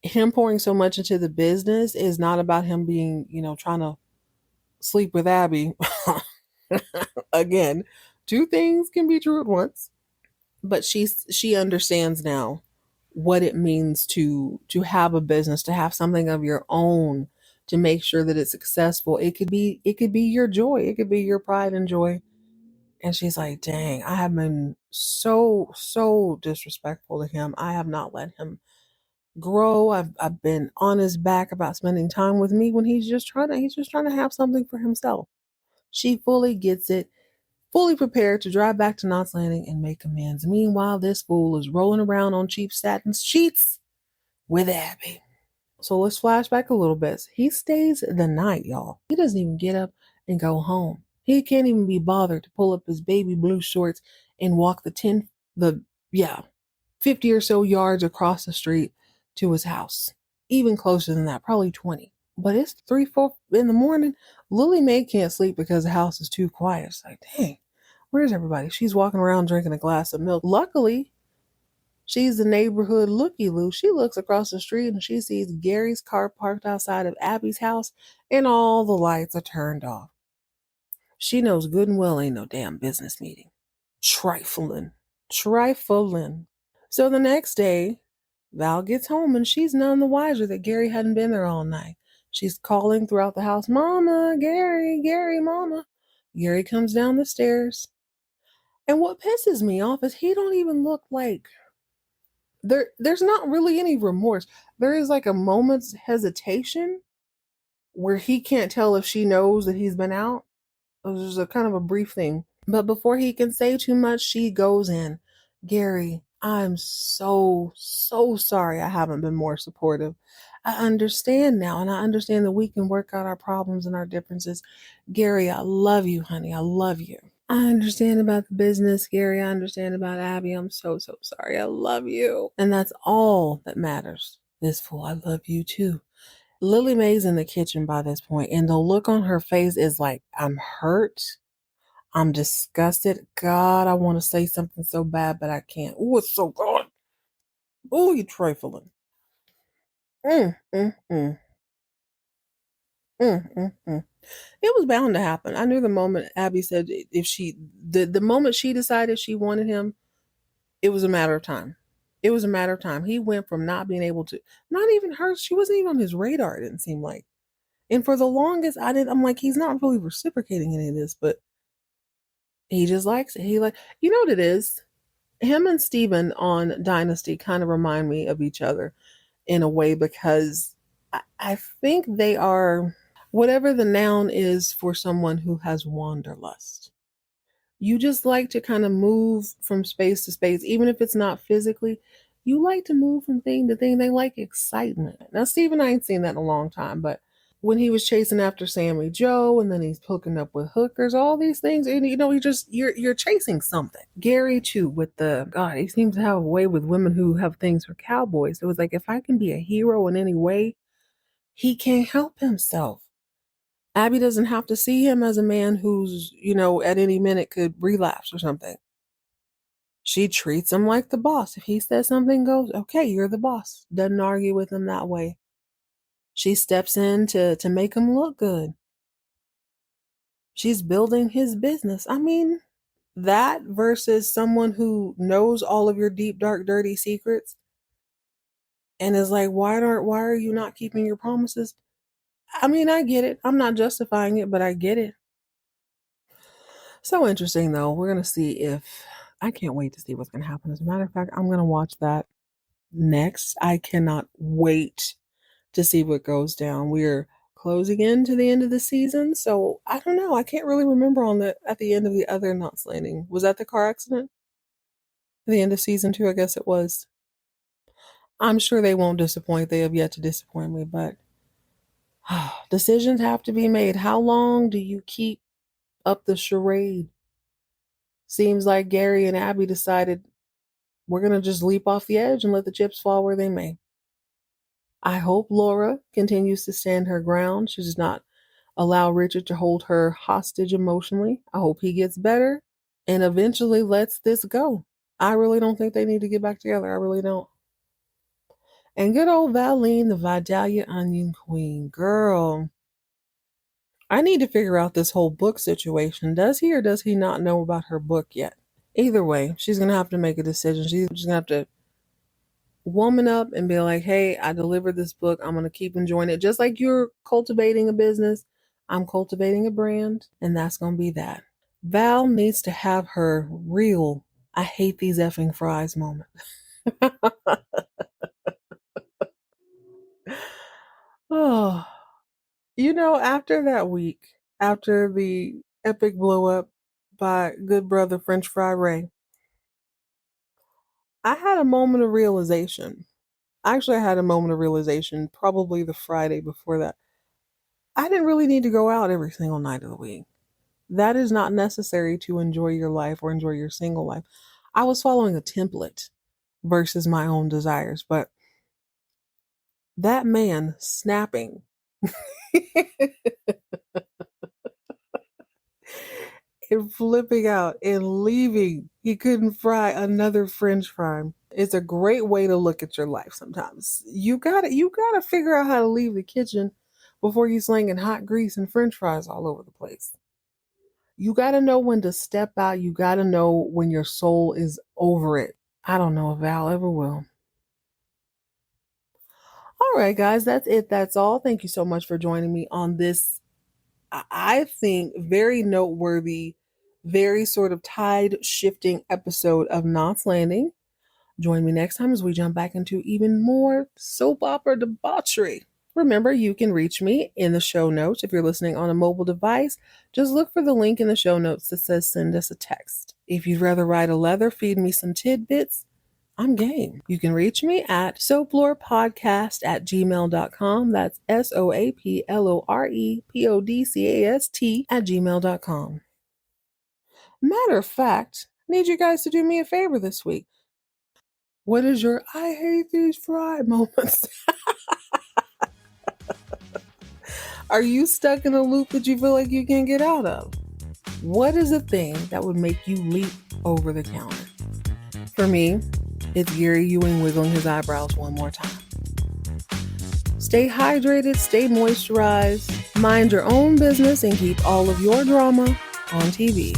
him pouring so much into the business is not about him being, trying to sleep with Abby. Again, two things can be true at once. But she understands now what it means to have a business, to have something of your own, to make sure that it's successful. It could be your joy. It could be your pride and joy. And she's like, dang, I have been so disrespectful to him. I have not let him grow. I've been on his back about spending time with me when he's just trying to have something for himself. She fully gets it, fully prepared to drive back to Knott's Landing and make amends. Meanwhile, this fool is rolling around on cheap satin sheets with Abby. So let's flash back a little bit. He stays the night, y'all. He doesn't even get up and go home. He can't even be bothered to pull up his baby blue shorts and walk the 50 or so yards across the street to his house. Even closer than that, probably 20. But it's 3, 4 in the morning. Lily Mae can't sleep because the house is too quiet. It's like, dang, where's everybody? She's walking around drinking a glass of milk. Luckily, She's the neighborhood looky-loo. She looks across the street and she sees Gary's car parked outside of Abby's house and all the lights are turned off. She knows good and well ain't no damn business meeting. Trifling. Trifling. So the next day, Val gets home and she's none the wiser that Gary hadn't been there all night. She's calling throughout the house, Mama, Gary, Gary, Mama. Gary comes down the stairs. And what pisses me off is he don't even look like there's not really any remorse. There is like a moment's hesitation where he can't tell if she knows that he's been out. It was just a kind of a brief thing. But before he can say too much, she goes in. Gary, I'm so sorry I haven't been more supportive. I understand now, and I understand that we can work out our problems and our differences. Gary, I love you, honey. I love you. I understand about the business, Gary. I understand about Abby. I'm so sorry. I love you. And that's all that matters. This fool, I love you too. Lily Mae's in the kitchen by this point, and the look on her face is like, I'm hurt. I'm disgusted. God, I want to say something so bad, but I can't. Oh, it's so good. Oh, you trifling. Mm, mm, mm. Mm, mm, mm. It was bound to happen. I knew the moment Abby said if she, the moment she decided she wanted him, it was a matter of time. It was a matter of time. He went from not being able to, not even her, she wasn't even on his radar, it didn't seem like. And for the longest, I'm like, he's not really reciprocating any of this, but he just likes it. He like, you know what it is? Him and Steven on Dynasty kind of remind me of each other in a way because I think they are whatever the noun is for someone who has wanderlust. You just like to kind of move from space to space, even if it's not physically. You like to move from thing to thing. They like excitement. Now, Steven, I ain't seen that in a long time, but when he was chasing after Sammy Joe and then he's hooking up with hookers, all these things, and you're chasing something. Gary too, with the God, he seems to have a way with women who have things for cowboys. It was like if I can be a hero in any way, he can't help himself. Abby doesn't have to see him as a man who's, at any minute could relapse or something. She treats him like the boss. If he says something goes, okay, you're the boss. Doesn't argue with him that way. She steps in to make him look good. She's building his business. I mean, that versus someone who knows all of your deep, dark, dirty secrets and is like, why are you not keeping your promises? I mean, I get it. I'm not justifying it, but I get it. So interesting though. We're gonna see if I can't wait to see what's gonna happen. As a matter of fact, I'm gonna watch that next. I cannot wait to see what goes down. We're closing in to the end of the season, so I don't know. I can't really remember on the at the end of the other Knott's Landing. Was that the car accident? At the end of season 2, I guess it was. I'm sure they won't disappoint. They have yet to disappoint me, but decisions have to be made. How long do you keep up the charade? Seems like Gary and Abby decided we're going to just leap off the edge and let the chips fall where they may. I hope Laura continues to stand her ground. She does not allow Richard to hold her hostage emotionally. I hope he gets better and eventually lets this go. I really don't think they need to get back together. I really don't. And good old Valene, the Vidalia Onion Queen. Girl, I need to figure out this whole book situation. Does he or does he not know about her book yet? Either way, she's going to have to make a decision. She's going to have to woman up and be like, hey, I delivered this book. I'm going to keep enjoying it. Just like you're cultivating a business, I'm cultivating a brand, and that's going to be that. Val needs to have her real, I hate these effing fries moment. Oh, after that week, after the epic blow up by good brother French Fry Ray, I had a moment of realization. Actually, I had a moment of realization probably the Friday before that. I didn't really need to go out every single night of the week. That is not necessary to enjoy your life or enjoy your single life. I was following a template versus my own desires, but that man snapping and flipping out and leaving, he couldn't fry another French fry. It's a great way to look at your life sometimes. You gotta figure out how to leave the kitchen before you slinging hot grease and french fries all over the place. You gotta know when to step out. You gotta know when your soul is over it. I don't know if Val ever will. All right, guys, that's it. That's all. Thank you so much for joining me on this, I think, very noteworthy, very sort of tide shifting episode of Knott's Landing. Join me next time as we jump back into even more soap opera debauchery. Remember, you can reach me in the show notes. If you're listening on a mobile device, just look for the link in the show notes that says send us a text. If you'd rather ride a leather, feed me some tidbits, I'm game. You can reach me at soaplorepodcast@gmail.com. That's soaplorepodcast@gmail.com. Matter of fact, I need you guys to do me a favor this week. What is your I hate these fry moments? Are you stuck in a loop that you feel like you can't get out of? What is a thing that would make you leap over the counter? For me, it's Gary Ewing wiggling his eyebrows one more time. Stay hydrated, stay moisturized, mind your own business, and keep all of your drama on TV.